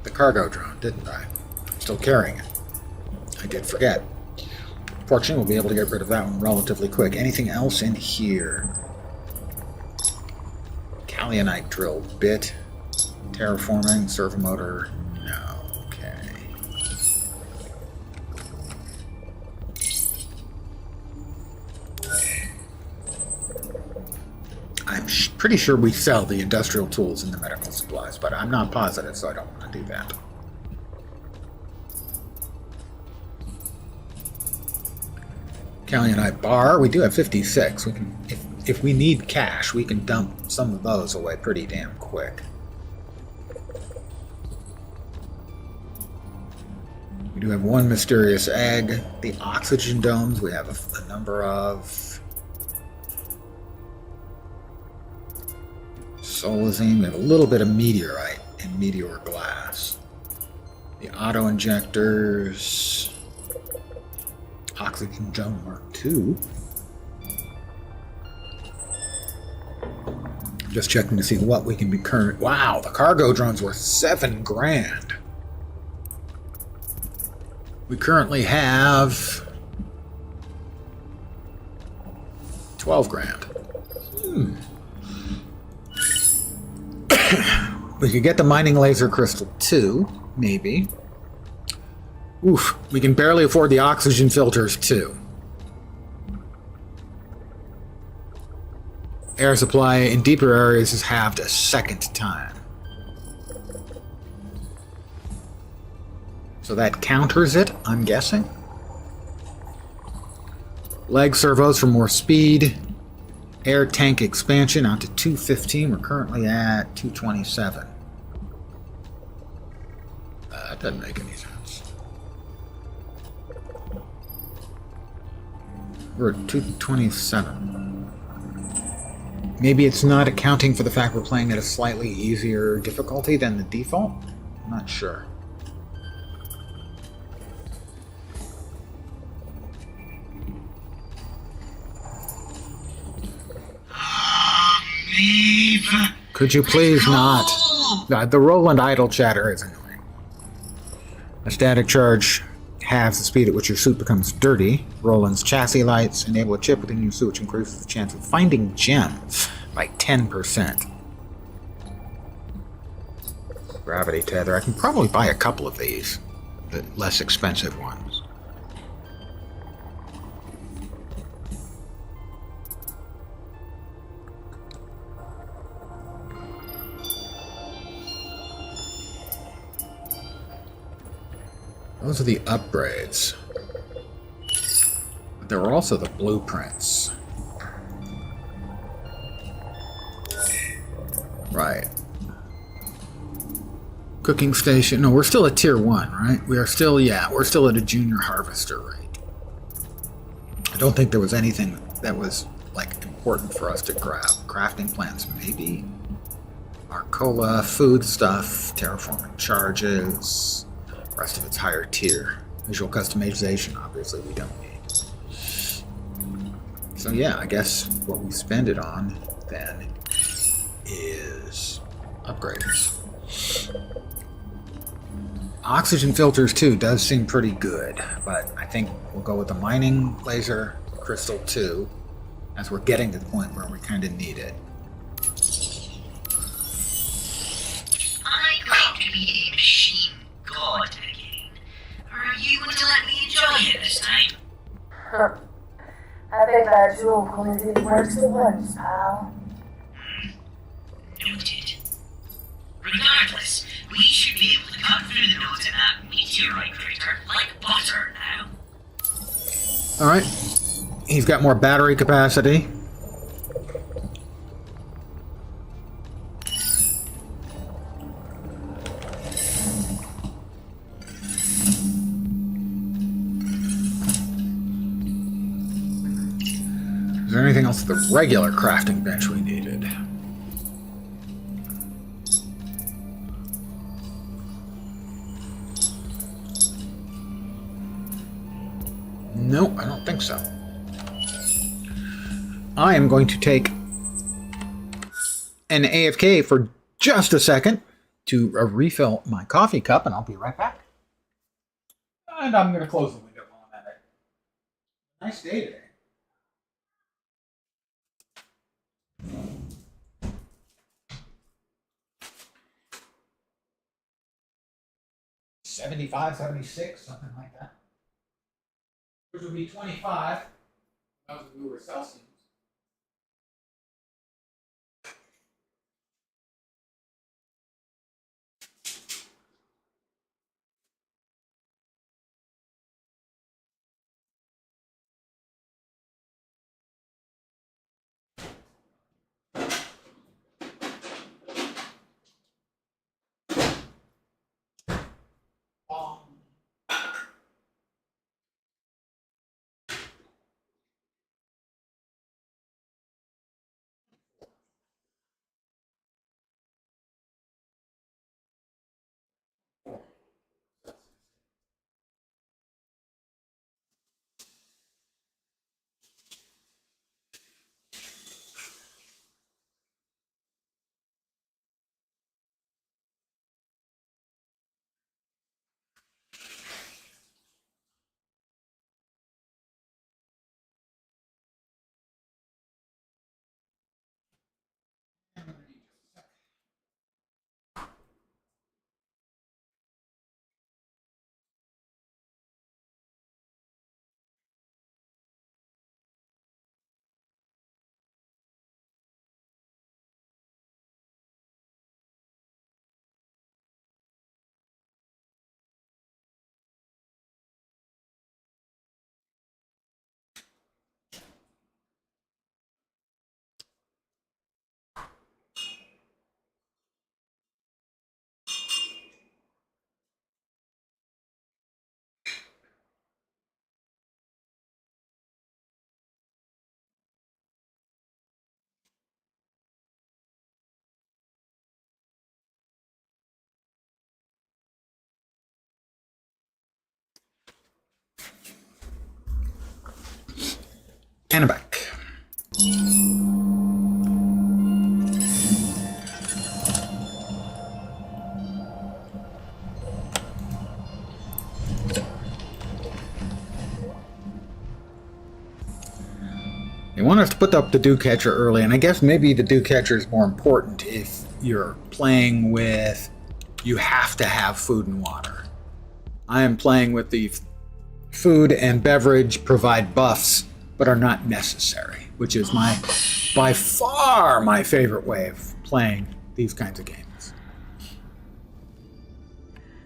the cargo drone, didn't I? I'm still carrying it. I did forget. Fortunately, we'll be able to get rid of that one relatively quick. Anything else in here? Kaolite drill bit. Terraforming, servomotor, no, okay. I'm pretty sure we sell the industrial tools and the medical supplies, but I'm not positive, so I don't want to do that. Kaolite bar, we do have 56. We can, if we need cash, we can dump some of those away pretty damn quick. We do have one mysterious egg. The oxygen domes we have a number of. Solazine, we have a little bit of meteorite and meteor glass. The auto injectors. Oxygen dome Mark II. Just checking to see what we can be current. Wow, the cargo drone's worth $7,000. We currently have $12,000. We could get the mining laser crystal too, maybe. Oof, we can barely afford the oxygen filters too. Air supply in deeper areas is halved a second time. So that counters it, I'm guessing. Leg servos for more speed. Air tank expansion out to 215. We're currently at 227. That doesn't make any sense. We're at 227. Maybe it's not accounting for the fact we're playing at a slightly easier difficulty than the default? I'm not sure. Could you please not? The Roland idle chatter is annoying. A static charge halves the speed at which your suit becomes dirty. Roland's chassis lights enable a chip within your suit which increases the chance of finding gems by 10%. Gravity tether. I can probably buy a couple of these, the less expensive ones. Those are the upgrades. But there were also the blueprints. Right. Cooking station. No, we're still at tier 1, right? We are still, yeah, we're still at a junior harvester rate. I don't think there was anything that was, like, important for us to grab. Crafting plants, maybe. Arcola, food stuff, terraforming charges. Rest of it's higher tier. Visual customization, obviously, we don't need. So yeah, I guess what we spend it on then is upgrades. Oxygen filters too does seem pretty good, but I think we'll go with the mining laser crystal too, as we're getting to the point where we kind of need it. I'm going to be a machine god again. Are you going to let me enjoy it this time? I think that jewel quality works at once, pal. Noted. Regardless, we should be able to cut through the nose in that meteorite crater like butter now. Alright. He's got more battery capacity. Is there anything else at the regular crafting bench we needed? Nope, I don't think so. I am going to take an AFK for just a second to refill my coffee cup, and I'll be right back. And I'm going to close the window while I'm at it. Nice day today. $75, $76, something like that. Which would be 25. That was if we were Celsius. And I'm back. They want us to put up the dew catcher early, and I guess maybe the dew catcher is more important if you're playing with, you have to have food and water. I am playing with the food and beverage provide buffs, but are not necessary, which is by far my favorite way of playing these kinds of games.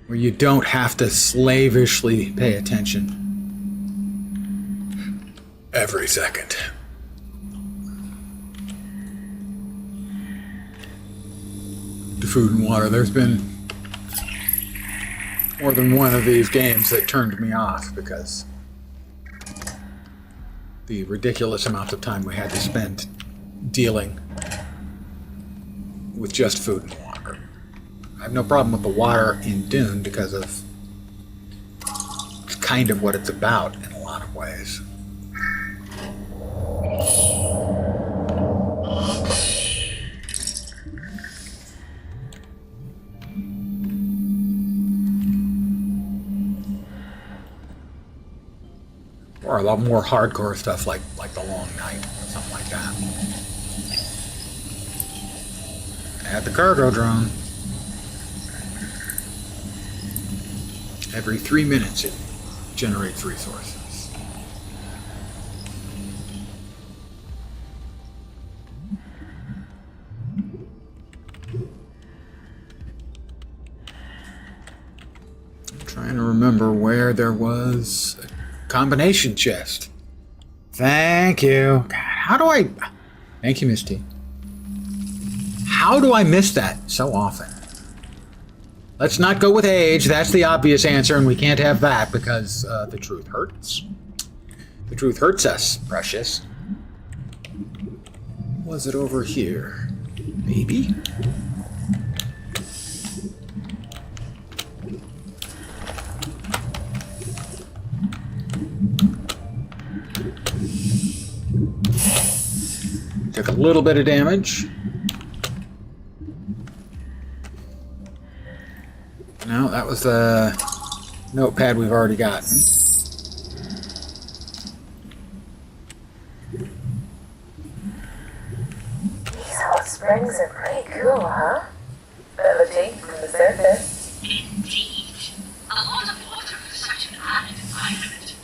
Where you don't have to slavishly pay attention every second. To food and water. There's been more than one of these games that turned me off because the ridiculous amount of time we had to spend dealing with just food and water. I have no problem with the water in Dune because of it's kind of what it's about in a lot of ways. Or a lot more hardcore stuff like The Long Night or something like that. Add the cargo drone. Every 3 minutes it generates resources. I'm trying to remember where there was a combination chest. Thank you. God, how do I... Thank you, Misty. How do I miss that so often? Let's not go with age. That's the obvious answer, and we can't have that because the truth hurts. The truth hurts us, precious. Was it over here? Maybe? Took a little bit of damage. No, that was the notepad we've already gotten. These hot springs are pretty cool, huh? Levitating from the surface. Indeed. A lot of water for such an arid environment.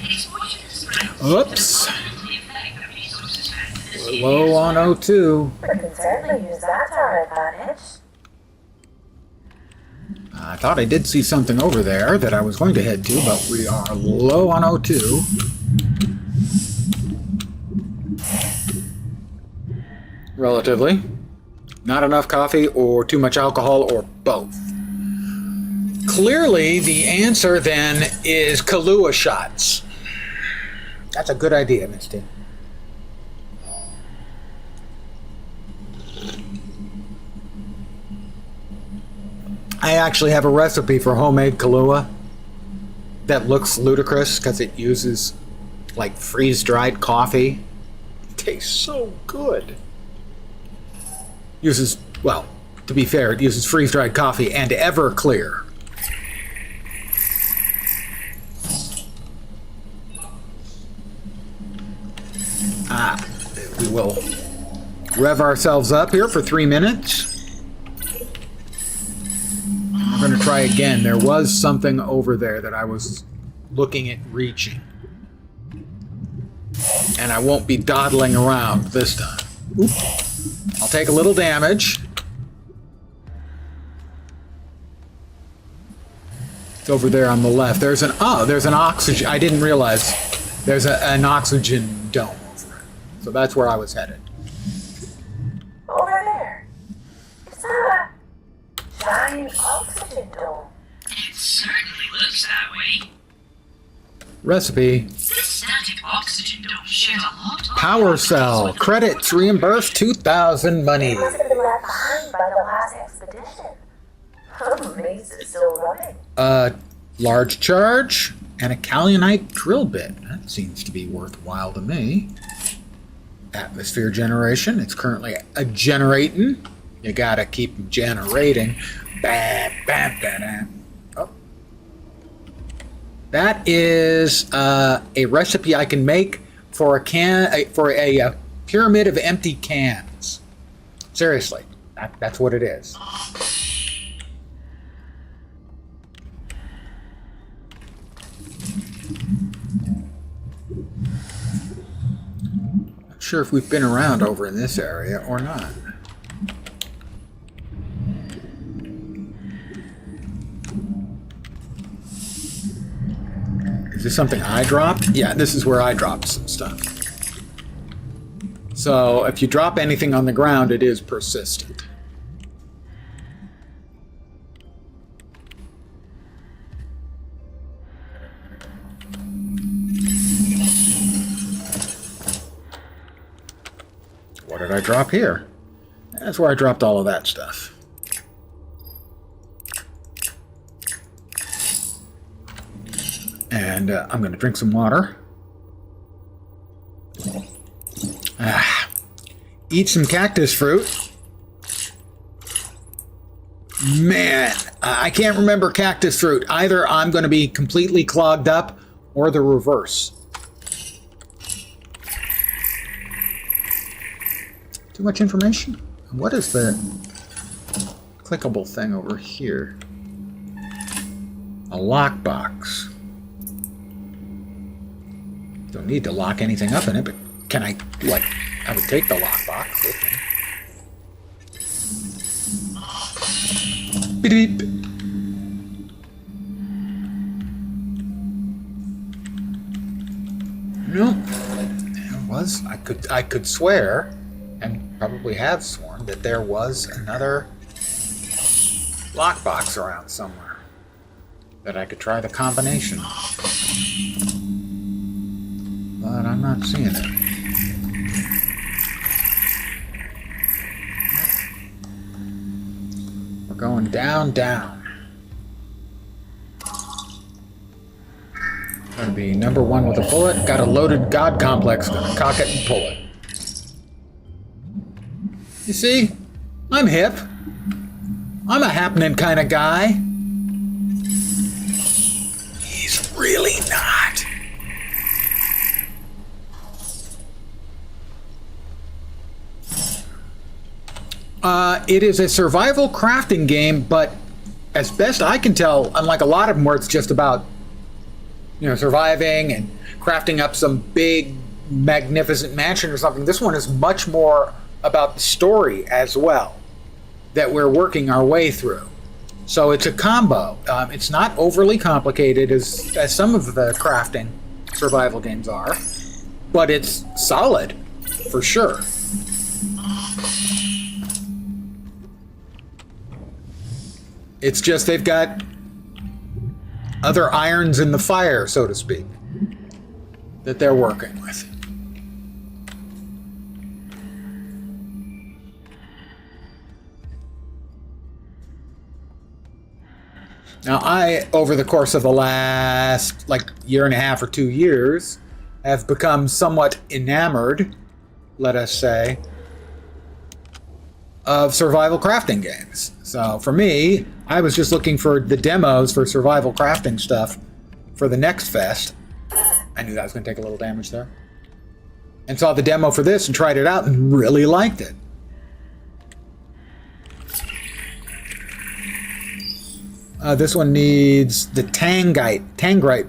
Exposure to springs. Oops. positively affect the resources found in this We're low on O2. We can certainly use that to our advantage. I thought I did see something over there that I was going to head to, but we are low on O2. Relatively. Not enough coffee or too much alcohol or both. Clearly, the answer then is Kahlua shots. That's a good idea, Misty. I actually have a recipe for homemade Kahlua that looks ludicrous because it uses like freeze-dried coffee. It tastes so good. Uses, well, to be fair, it uses freeze-dried coffee and Everclear. We will rev ourselves up here for 3 minutes. I'm going to try again. There was something over there that I was looking at reaching. And I won't be dawdling around this time. Oop. I'll take a little damage. It's over there on the left. There's an oxygen. I didn't realize there's an oxygen dome over it. So that's where I was headed. Over there. Is that a giant oxygen dome? It certainly looks that way. Recipe. This static oxygen dome shares a lot of Power cell. Credits reimbursed 2,000 money. It must have been left behind by the last expedition. I'm amazed it's still running. Large charge. And a kaolinite drill bit. That seems to be worthwhile to me. Atmosphere generation. It's currently a generating. You gotta keep generating. Bam, bam, bam, bam. Oh. That is a recipe I can make for a pyramid of empty cans. Seriously, that's what it is. Not sure if we've been around over in this area or not. Is this something I dropped? Yeah, this is where I dropped some stuff. So if you drop anything on the ground, it is persistent. What did I drop here? That's where I dropped all of that stuff. And I'm going to drink some water. Eat some cactus fruit. Man, I can't remember cactus fruit. Either I'm going to be completely clogged up or the reverse. Too much information? What is the clickable thing over here? A lockbox. Don't need to lock anything up in it, but can I, like, I would take the lockbox with me. Beep, beep. No, there was. I could swear, and probably have sworn, that there was another lockbox around somewhere that I could try the combination. But I'm not seeing it. We're going down, down. Gonna be number one with a bullet. Got a loaded god complex. Gonna cock it and pull it. You see? I'm hip. I'm a happening kind of guy. He's really not. It is a survival crafting game, but as best I can tell, unlike a lot of them where it's just about, you know, surviving and crafting up some big, magnificent mansion or something, this one is much more about the story as well that we're working our way through. So it's a combo. It's not overly complicated as some of the crafting survival games are, but it's solid for sure. It's just they've got other irons in the fire, so to speak, that they're working with. Now, I, over the course of the last, year and a half or 2 years, have become somewhat enamored, let us say, of survival crafting games. So for me, I was just looking for the demos for survival crafting stuff for the next fest. I knew that was going to take a little damage there. And saw the demo for this and tried it out and really liked it. This one needs the Tangrite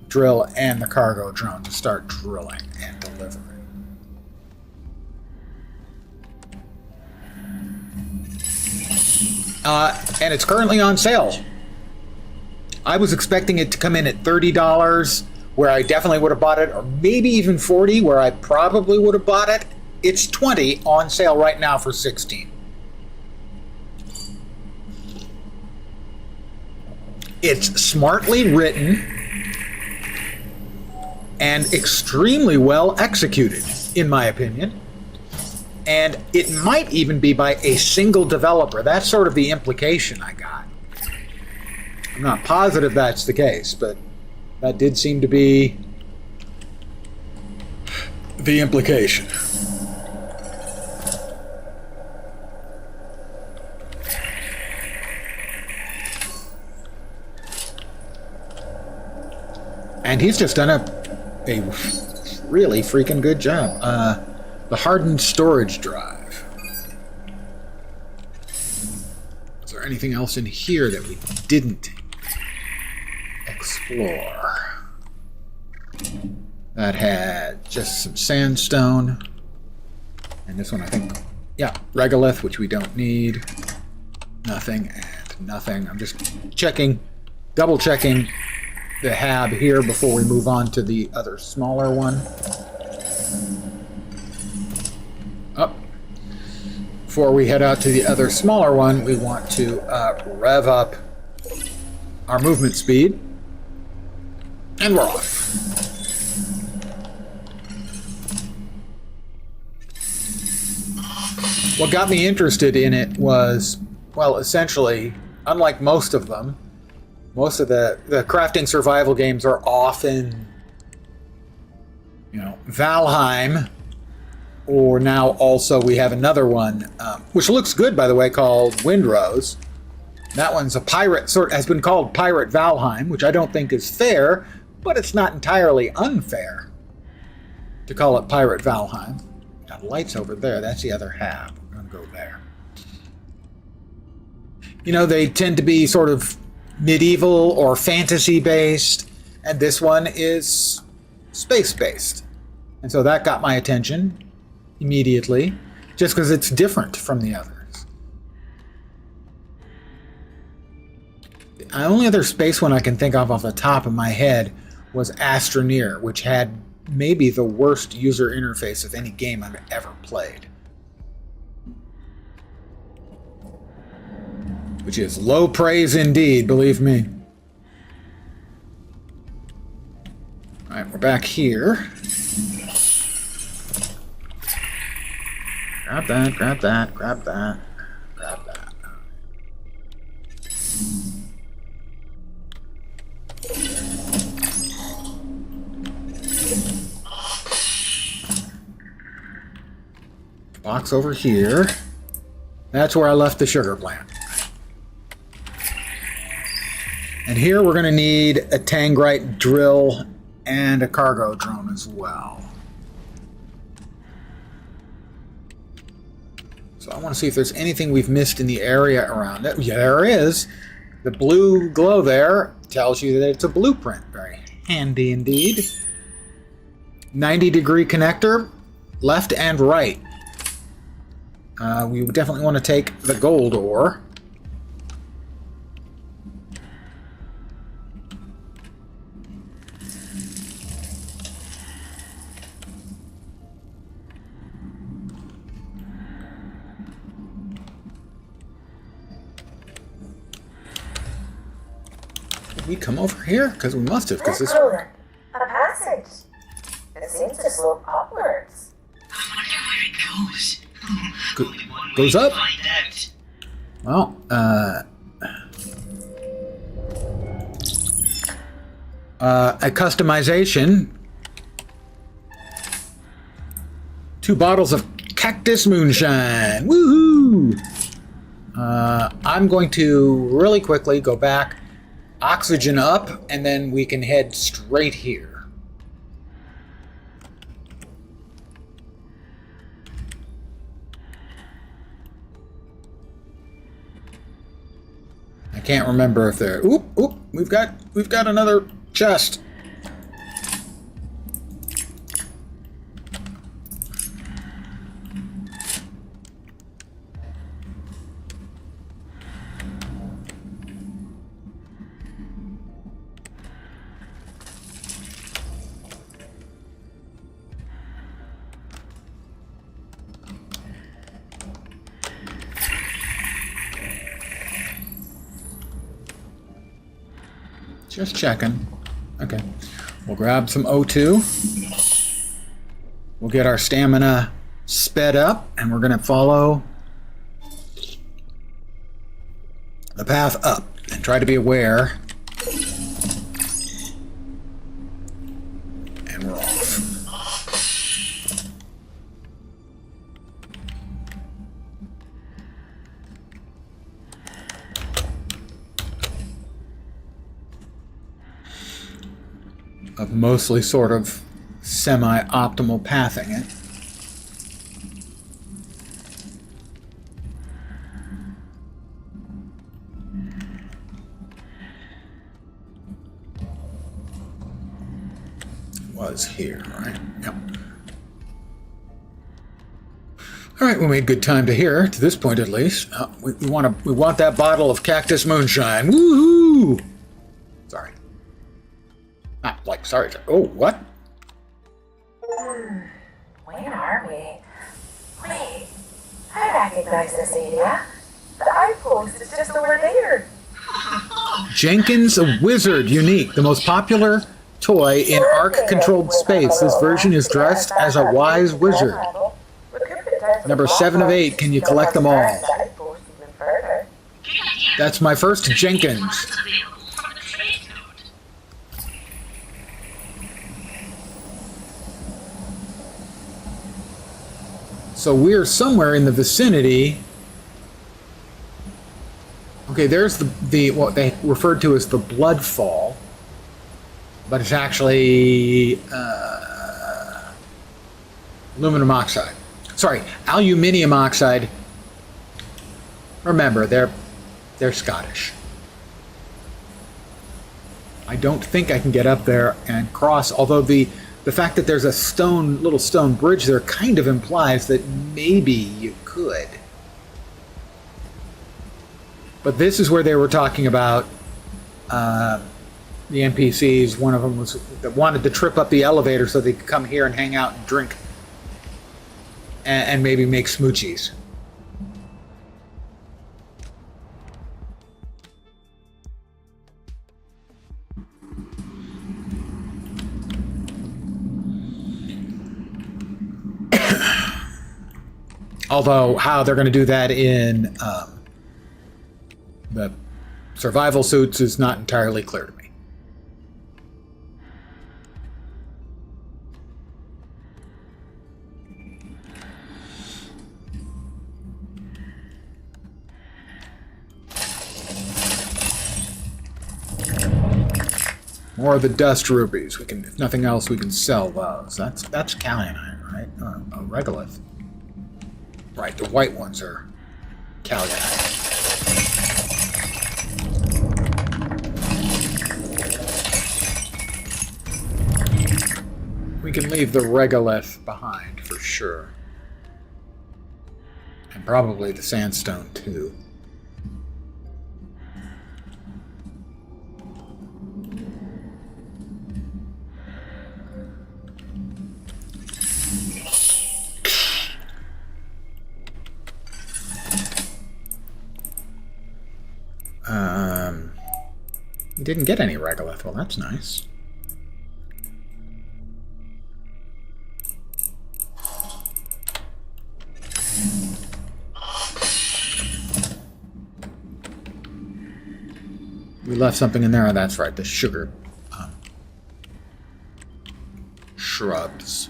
drill and the cargo drone to start drilling and delivering. And it's currently on sale. I was expecting it to come in at $30, where I definitely would have bought it, or maybe even $40, where I probably would have bought it. It's $20 on sale right now for $16. It's smartly written and extremely well executed, in my opinion. And it might even be by a single developer. That's sort of the implication I got. I'm not positive that's the case, but That did seem to be the implication. And he's just done a really freaking good job. The hardened storage drive. Is there anything else in here that we didn't explore? That had just some sandstone. And this one, I think, yeah, regolith, which we don't need. Nothing and nothing. I'm just checking, double checking the hab here before we move on to the other smaller one. Up. Before we head out to the other smaller one, we want to rev up our movement speed. And we're off. What got me interested in it was, well, essentially, unlike most of them, most of the crafting survival games are often, you know, Valheim, or now also we have another one, which looks good, by the way, called Windrose. That one's a pirate, has been called Pirate Valheim, which I don't think is fair, but it's not entirely unfair to call it Pirate Valheim. Got lights over there, that's the other half. We're going to go there. You know, they tend to be sort of medieval or fantasy based, and this one is space based, and so that got my attention immediately just because it's different from the others. The only other space one I can think of off the top of my head was Astroneer, which had maybe the worst user interface of any game I've ever played. Which is low praise indeed, believe me. Alright, we're back here. Grab that, grab that, grab that, grab that. Box over here. That's where I left the sugar plant. And here we're going to need a Tangrite drill and a cargo drone as well. So I want to see if there's anything we've missed in the area around it. Yeah, there is. The blue glow there tells you that it's a blueprint. Very handy indeed. 90-degree connector, left and right. We would definitely want to take the gold ore. Did we come over here? Because we must have, because this... Roland, a passage. It seems to slope upwards. I wonder where it goes. Only one way Goes to up? find out. Well, a customization. 2 bottles of cactus moonshine. Woohoo! I'm going to really quickly go back, oxygen up, and then we can head straight here. I can't remember if there. Oop, we've got another chest. Just checking. Okay. We'll grab some O2. We'll get our stamina sped up, and we're going to follow the path up and try to be aware of mostly sort of semi-optimal pathing it. Was here, right? Yep. All right, we made good time to here, to this point at least. We want that bottle of cactus moonshine. Woohoo! Sorry. Not like sorry. Oh, what? Where are we? Wait, I recognize this area. The outpost is just over there. Jenkins, a wizard, unique, the most popular toy in Ark-controlled space. This version is dressed as a wise wizard. Number 7 of 8. Can you collect them all? That's my first Jenkins. So we're somewhere in the vicinity. Okay, there's the what they referred to as the Bloodfall, but it's actually aluminum oxide. Sorry, aluminium oxide. Remember, they're Scottish. I don't think I can get up there and cross, although the fact that there's a little stone bridge there kind of implies that maybe you could. But this is where they were talking about the NPCs. One of them was that wanted to trip up the elevator so they could come here and hang out and drink and maybe make smoochies. Although how they're going to do that in the survival suits is not entirely clear to me. More of the dust rubies. We can, if nothing else, we can sell those. That's Calianite, right? A regolith. Right, the white ones are Calianite. We can leave the regolith behind for sure. And probably the sandstone too. We didn't get any regolith. Well, that's nice. We left something in there. Oh, that's right. The sugar shrubs.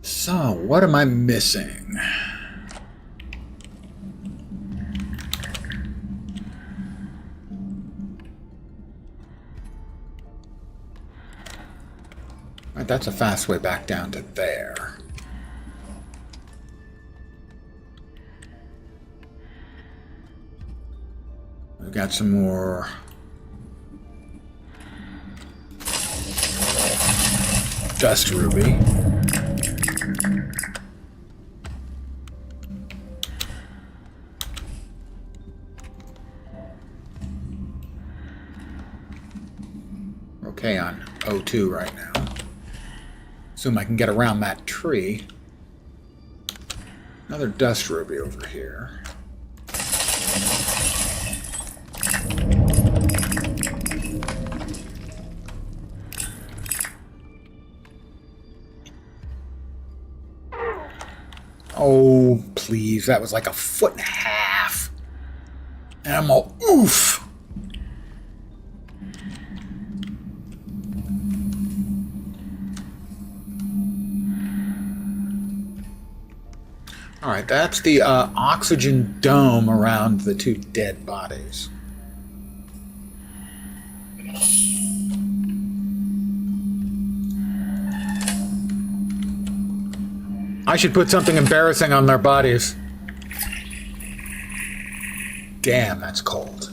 So, what am I missing? Right, that's a fast way back down to there. We've got some more dust ruby. Okay, on O2 right now. Assume I can get around that tree. Another dust ruby over here. Oh, please. That was like 1.5 feet. And I'm all, oof. All right, that's the oxygen dome around the two dead bodies. I should put something embarrassing on their bodies. Damn, that's cold.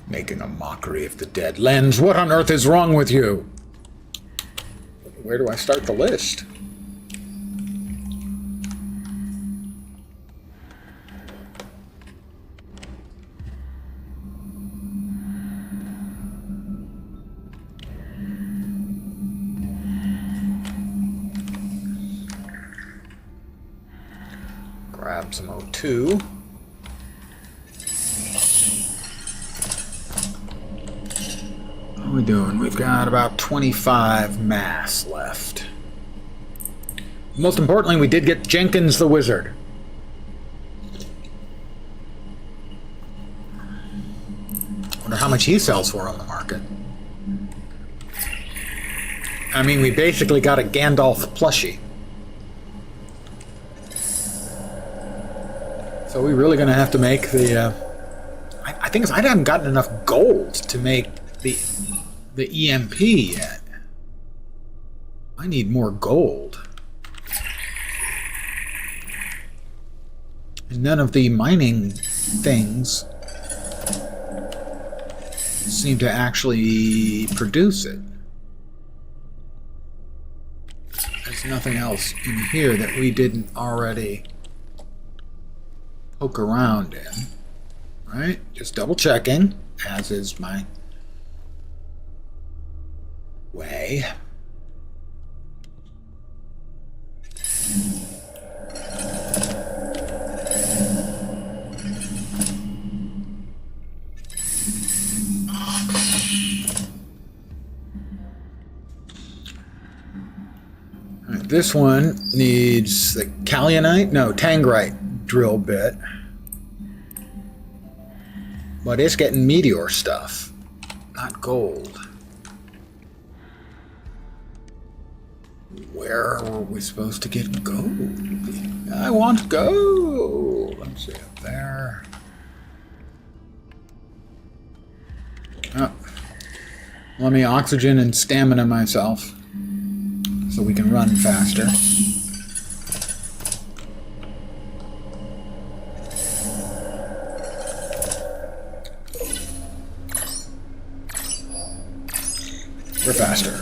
Making a mockery of the dead. Lens, what on earth is wrong with you? Where do I start the list? Grab some O2. What are we doing? We've got about 25 mass left. Most importantly, we did get Jenkins the Wizard. Wonder how much he sells for on the market. I mean, we basically got a Gandalf plushie. So we're really going to have to make the... I think I haven't gotten enough gold to make the EMP yet. I need more gold. And none of the mining things seem to actually produce it. There's nothing else in here that we didn't already poke around in. Right? Just double checking, as is my way. Alright, this one needs the Kaolite, no, Tangrite drill bit. But it's getting meteor stuff, not gold. Where were we supposed to get gold? I want gold. Let's see up there. Oh. Let me oxygen and stamina myself so we can run faster. We're faster.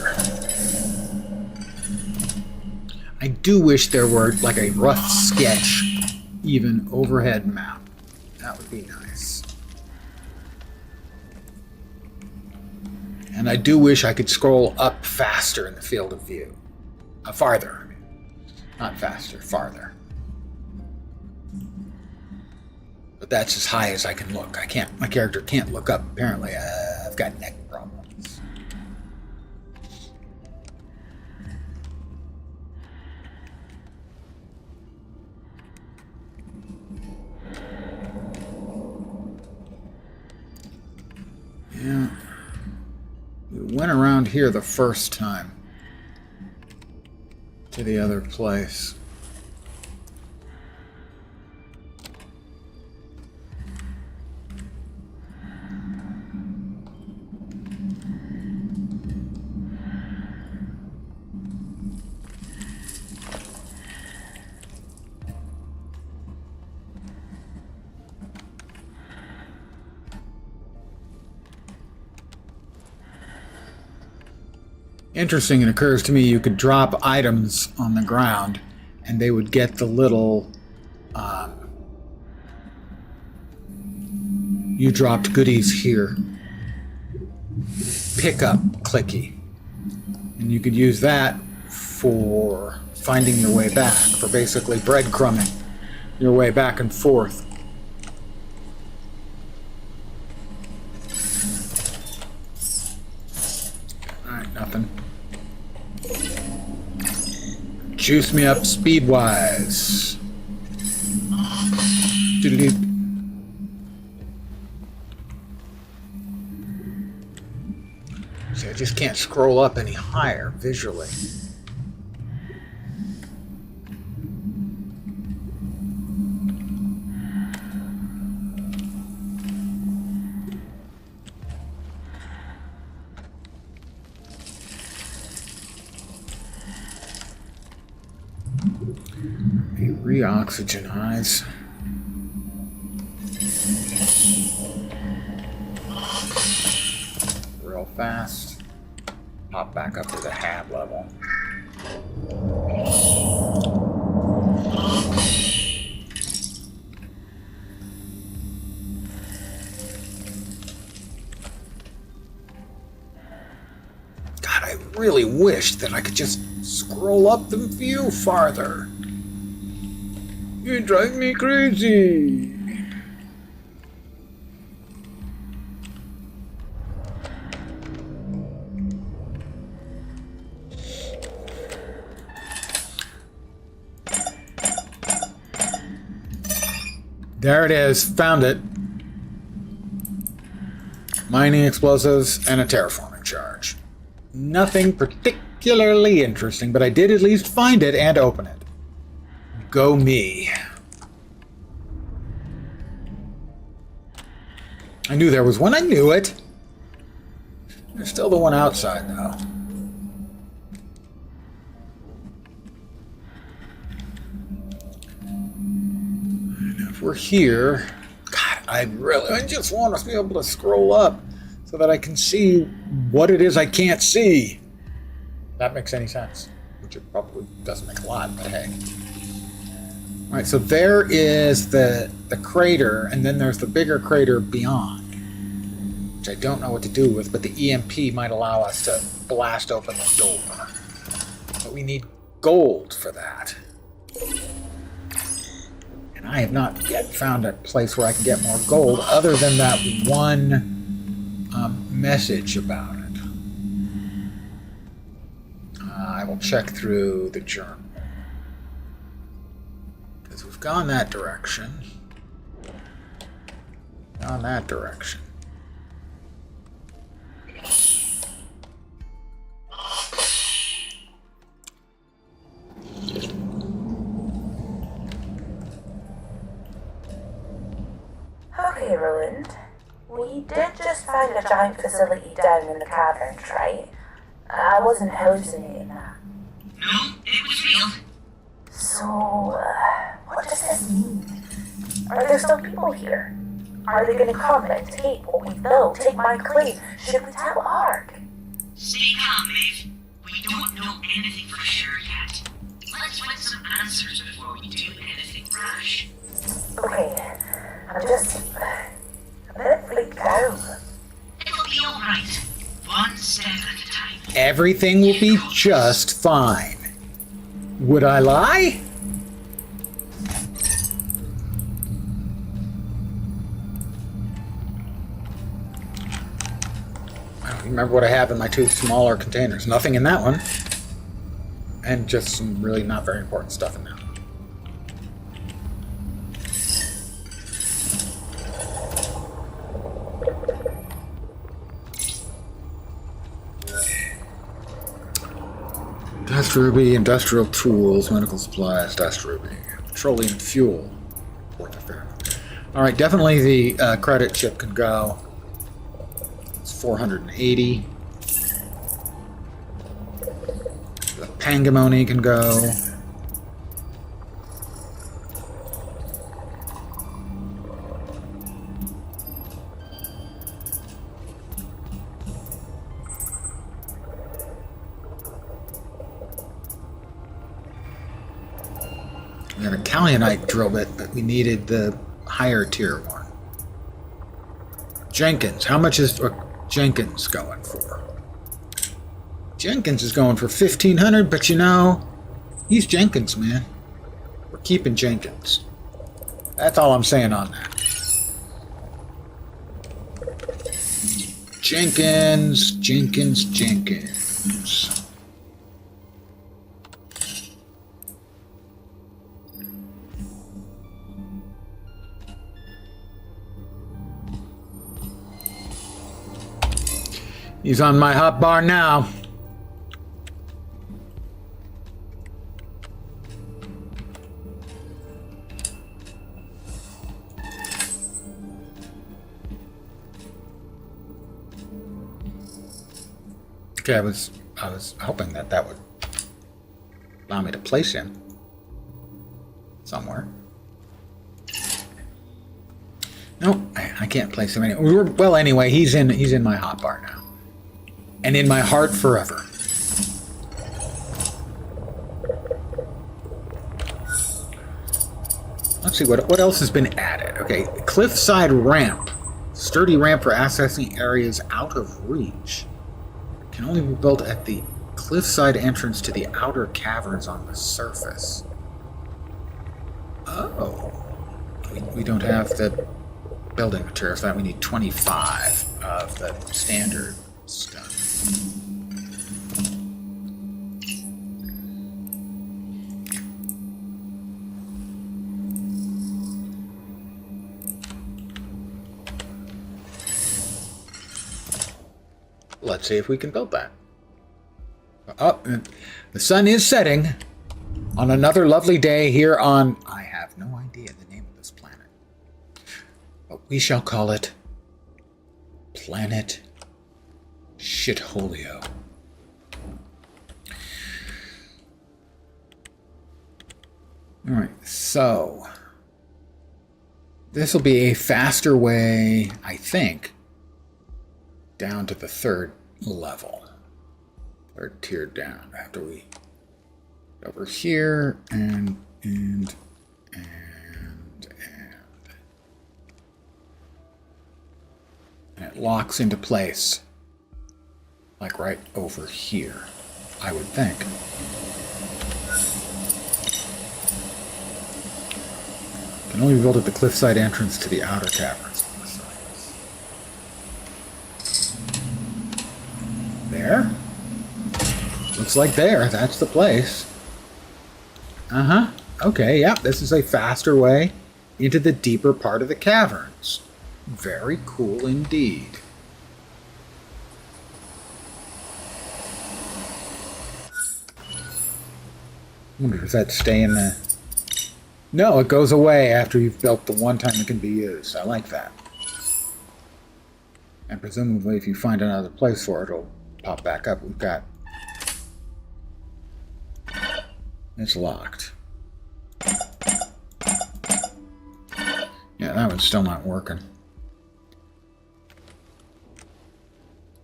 I do wish there were like a rough sketch, even overhead map. That would be nice. And I do wish I could scroll up faster in the field of view. Farther, I mean. Not faster, farther. But that's as high as I can look. I can't, my character can't look up, apparently. I've got neck problems. Yeah. We went around here the first time to the other place. Interesting, it occurs to me you could drop items on the ground and they would get the little you dropped goodies here pickup clicky, and you could use that for finding your way back, for basically breadcrumbing your way back and forth. Alright, nothing. Juice me up speed-wise. Doodle-doo. See, just can't scroll up any higher visually. Reoxygenize. Real fast. Pop back up to the HAB level. God, I really wish that I could just scroll up the view farther. You drive me crazy. There it is. Found it. Mining explosives and a terraforming charge. Nothing particularly interesting, but I did at least find it and open it. Go me. I knew there was one. I knew it. There's still the one outside, though. And if we're here... God, I just want to be able to scroll up so that I can see what it is I can't see. If that makes any sense. Which it probably doesn't make a lot, but hey. All right, so there is the crater, and then there's the bigger crater beyond, which I don't know what to do with, but the EMP might allow us to blast open the door. But we need gold for that. And I have not yet found a place where I can get more gold other than that one message about it. I will check through the journal. We've gone that direction. Gone that direction. Okay, Roland. We did just find a giant facility down in the caverns, right? I wasn't hallucinating that. No, it was real. So, what does this mean? Are there still people here? Are they going to come and take what we built, take my claim? Should we tell Ark? Stay calm, Maeve. We don't know anything for sure yet. Let's find some answers before we do anything rash. Okay, I'm just a bit freaked out. It'll be alright. One step at a time. Everything will be just fine. Would I lie? I don't remember what I have in my two smaller containers. Nothing in that one. And just some really not very important stuff in that one. Dust ruby, industrial tools, medical supplies, dust ruby, petroleum fuel. Alright, definitely the credit chip can go. It's 480. The pangamony can go. We had a Kaolianite drill bit, but we needed the higher tier one. Jenkins. How much is Jenkins going for? Jenkins is going for 1,500, but you know, he's Jenkins, man. We're keeping Jenkins. That's all I'm saying on that. Jenkins, Jenkins, Jenkins. He's on my hot bar now. Okay, I was hoping that would allow me to place him somewhere. No, I can't place him anywhere. Well, anyway, he's in my hotbar now, and in my heart forever. Let's see what else has been added. Okay, cliffside ramp, sturdy ramp for accessing areas out of reach. Can only be built at the cliffside entrance to the outer caverns on the surface. Oh, we don't have the building materials. That we need 25 of the standard stuff. Let's see if we can build that. Oh, the sun is setting on another lovely day here on... I have no idea the name of this planet. But we shall call it Planet Shitholio. Alright, so... this will be a faster way, I think, down to the third level. Third tier down. After we over here and it locks into place. Like right over here, I would think. Can only be built at the cliffside entrance to the outer caverns. There? Looks like there. That's the place. Uh-huh. Okay, yeah, this is a faster way into the deeper part of the caverns. Very cool indeed. Does that stay in the... No, it goes away after you've built the one time it can be used. I like that. And presumably if you find another place for it, it'll pop back up. We've got... It's locked. Yeah, that one's still not working.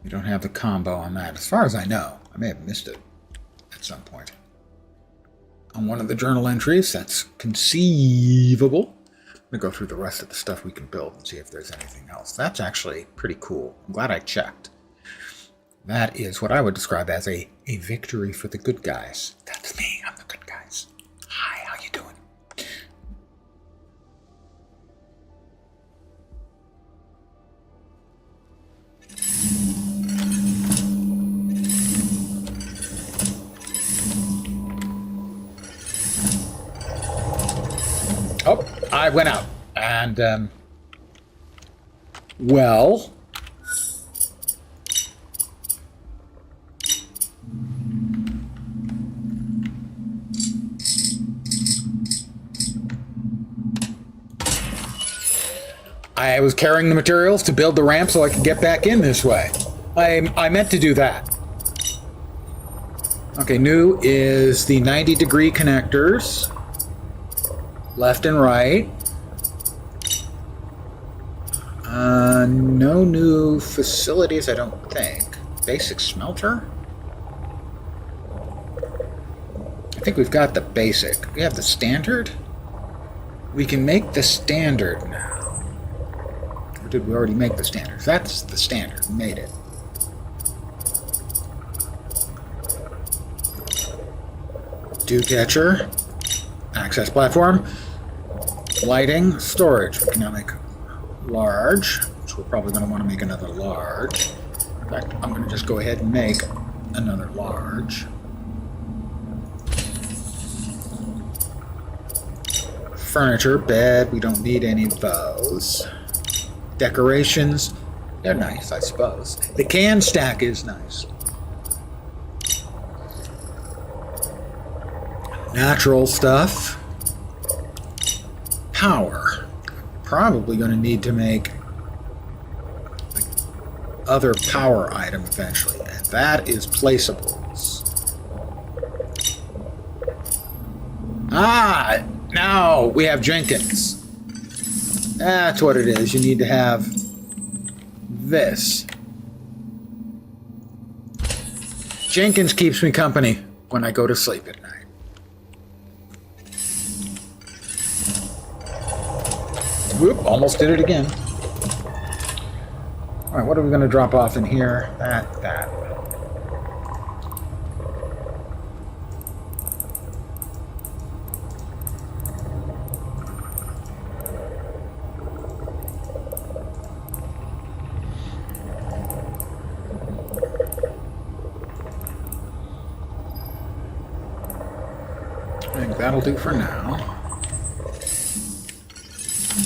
We don't have the combo on that. As far as I know, I may have missed it at some point. On one of the journal entries, that's conceivable. I'm going to go through the rest of the stuff we can build and see if there's anything else. That's actually pretty cool. I'm glad I checked. That is what I would describe as a victory for the good guys. That's me. I'm the good guys. Hi, how you doing? Oh, I went out. And, well... I was carrying the materials to build the ramp so I could get back in this way. I meant to do that. Okay, new is the 90-degree connectors. Left and right. No new facilities, I don't think. Basic smelter? I think we've got the basic. We have the standard? We can make the standard now. Or did we already make the standard? That's the standard. We made it. Dew catcher. Access platform. Lighting. Storage. We can now make large. So we're probably going to want to make another large. In fact, I'm going to just go ahead and make another large. Furniture, bed, we don't need any of those. Decorations, They're nice, I suppose. The can stack is nice. Natural stuff. Power. Probably going to need to make like, other power item eventually. And that is placeables. Ah! Now we have Jenkins. That's what it is. You need to have this. Jenkins keeps me company when I go to sleep at night. Whoop, almost did it again. Alright, what are we going to drop off in here? That. I think that'll do for now.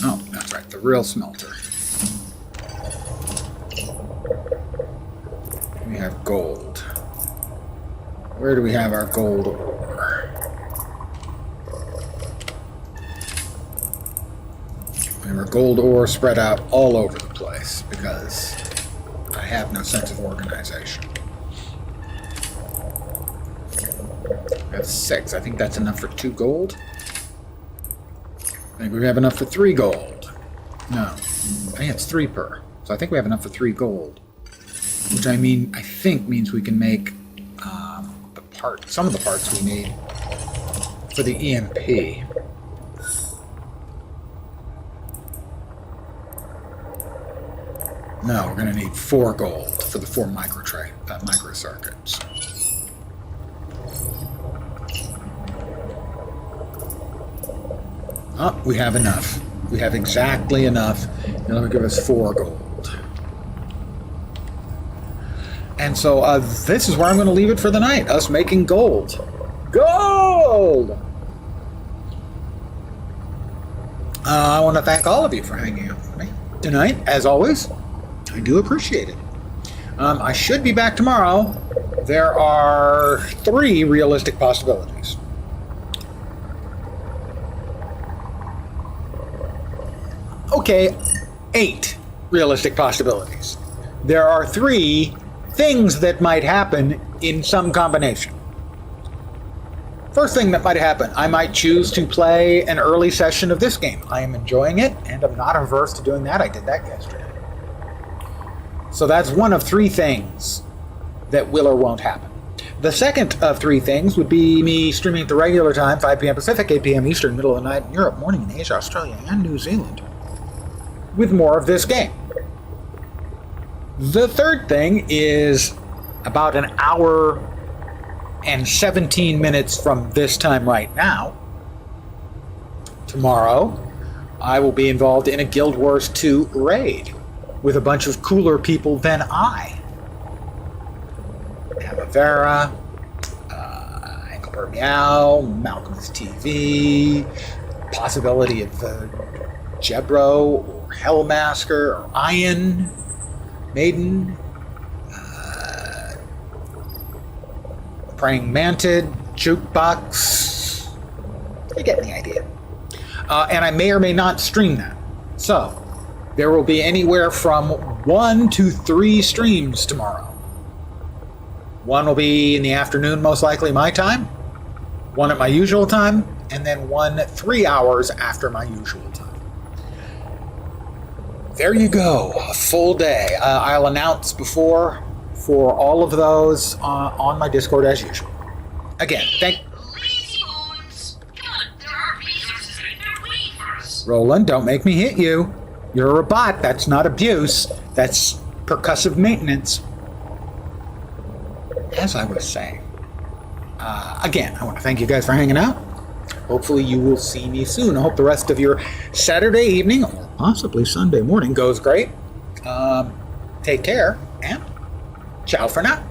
Oh, that's right, the real smelter. We have gold. Where do we have our gold ore? We have our gold ore spread out all over the place because I have no sense of organization. That's 6. I think that's enough for 2 gold. I think we have enough for 3 gold. No. I think it's 3 per. So I think we have enough for 3 gold. Which I think means we can make some of the parts we need for the EMP. No, we're going to need 4 gold for the 4 microcircuits. Oh, we have enough. We have exactly enough. It'll give us 4 gold. And so this is where I'm going to leave it for the night. Us making gold. Gold! I want to thank all of you for hanging out with me tonight. As always, I do appreciate it. I should be back tomorrow. There are 3 realistic possibilities. Okay, 8 realistic possibilities. There are 3 things that might happen in some combination. First thing that might happen, I might choose to play an early session of this game. I am enjoying it, and I'm not averse to doing that. I did that yesterday. So that's one of 3 things that will or won't happen. The second of 3 things would be me streaming at the regular time, 5 p.m. Pacific, 8 p.m. Eastern, middle of the night in Europe, morning in Asia, Australia, and New Zealand, with more of this game. The third thing is about an hour and 17 minutes from this time right now. Tomorrow, I will be involved in a Guild Wars 2 raid with a bunch of cooler people than I. Amavera, Engelbert Meow, Malcolm's TV, possibility of Jebro or Hellmasker or Iron Maiden, Praying Mantid, Jukebox. You get the idea. And I may or may not stream that. So, there will be anywhere from 1 to 3 streams tomorrow. One will be in the afternoon, most likely my time. One at my usual time. And then one 3 hours after my usual time. There you go, a full day. I'll announce before for all of those on my Discord as usual. Again, thank... Lazy bones! God, there are resources out there waiting for us. Roland, don't make me hit you. You're a bot. That's not abuse. That's percussive maintenance. As I was saying, again, I want to thank you guys for hanging out. Hopefully you will see me soon. I hope the rest of your Saturday evening or possibly Sunday morning goes great. Take care, and ciao for now.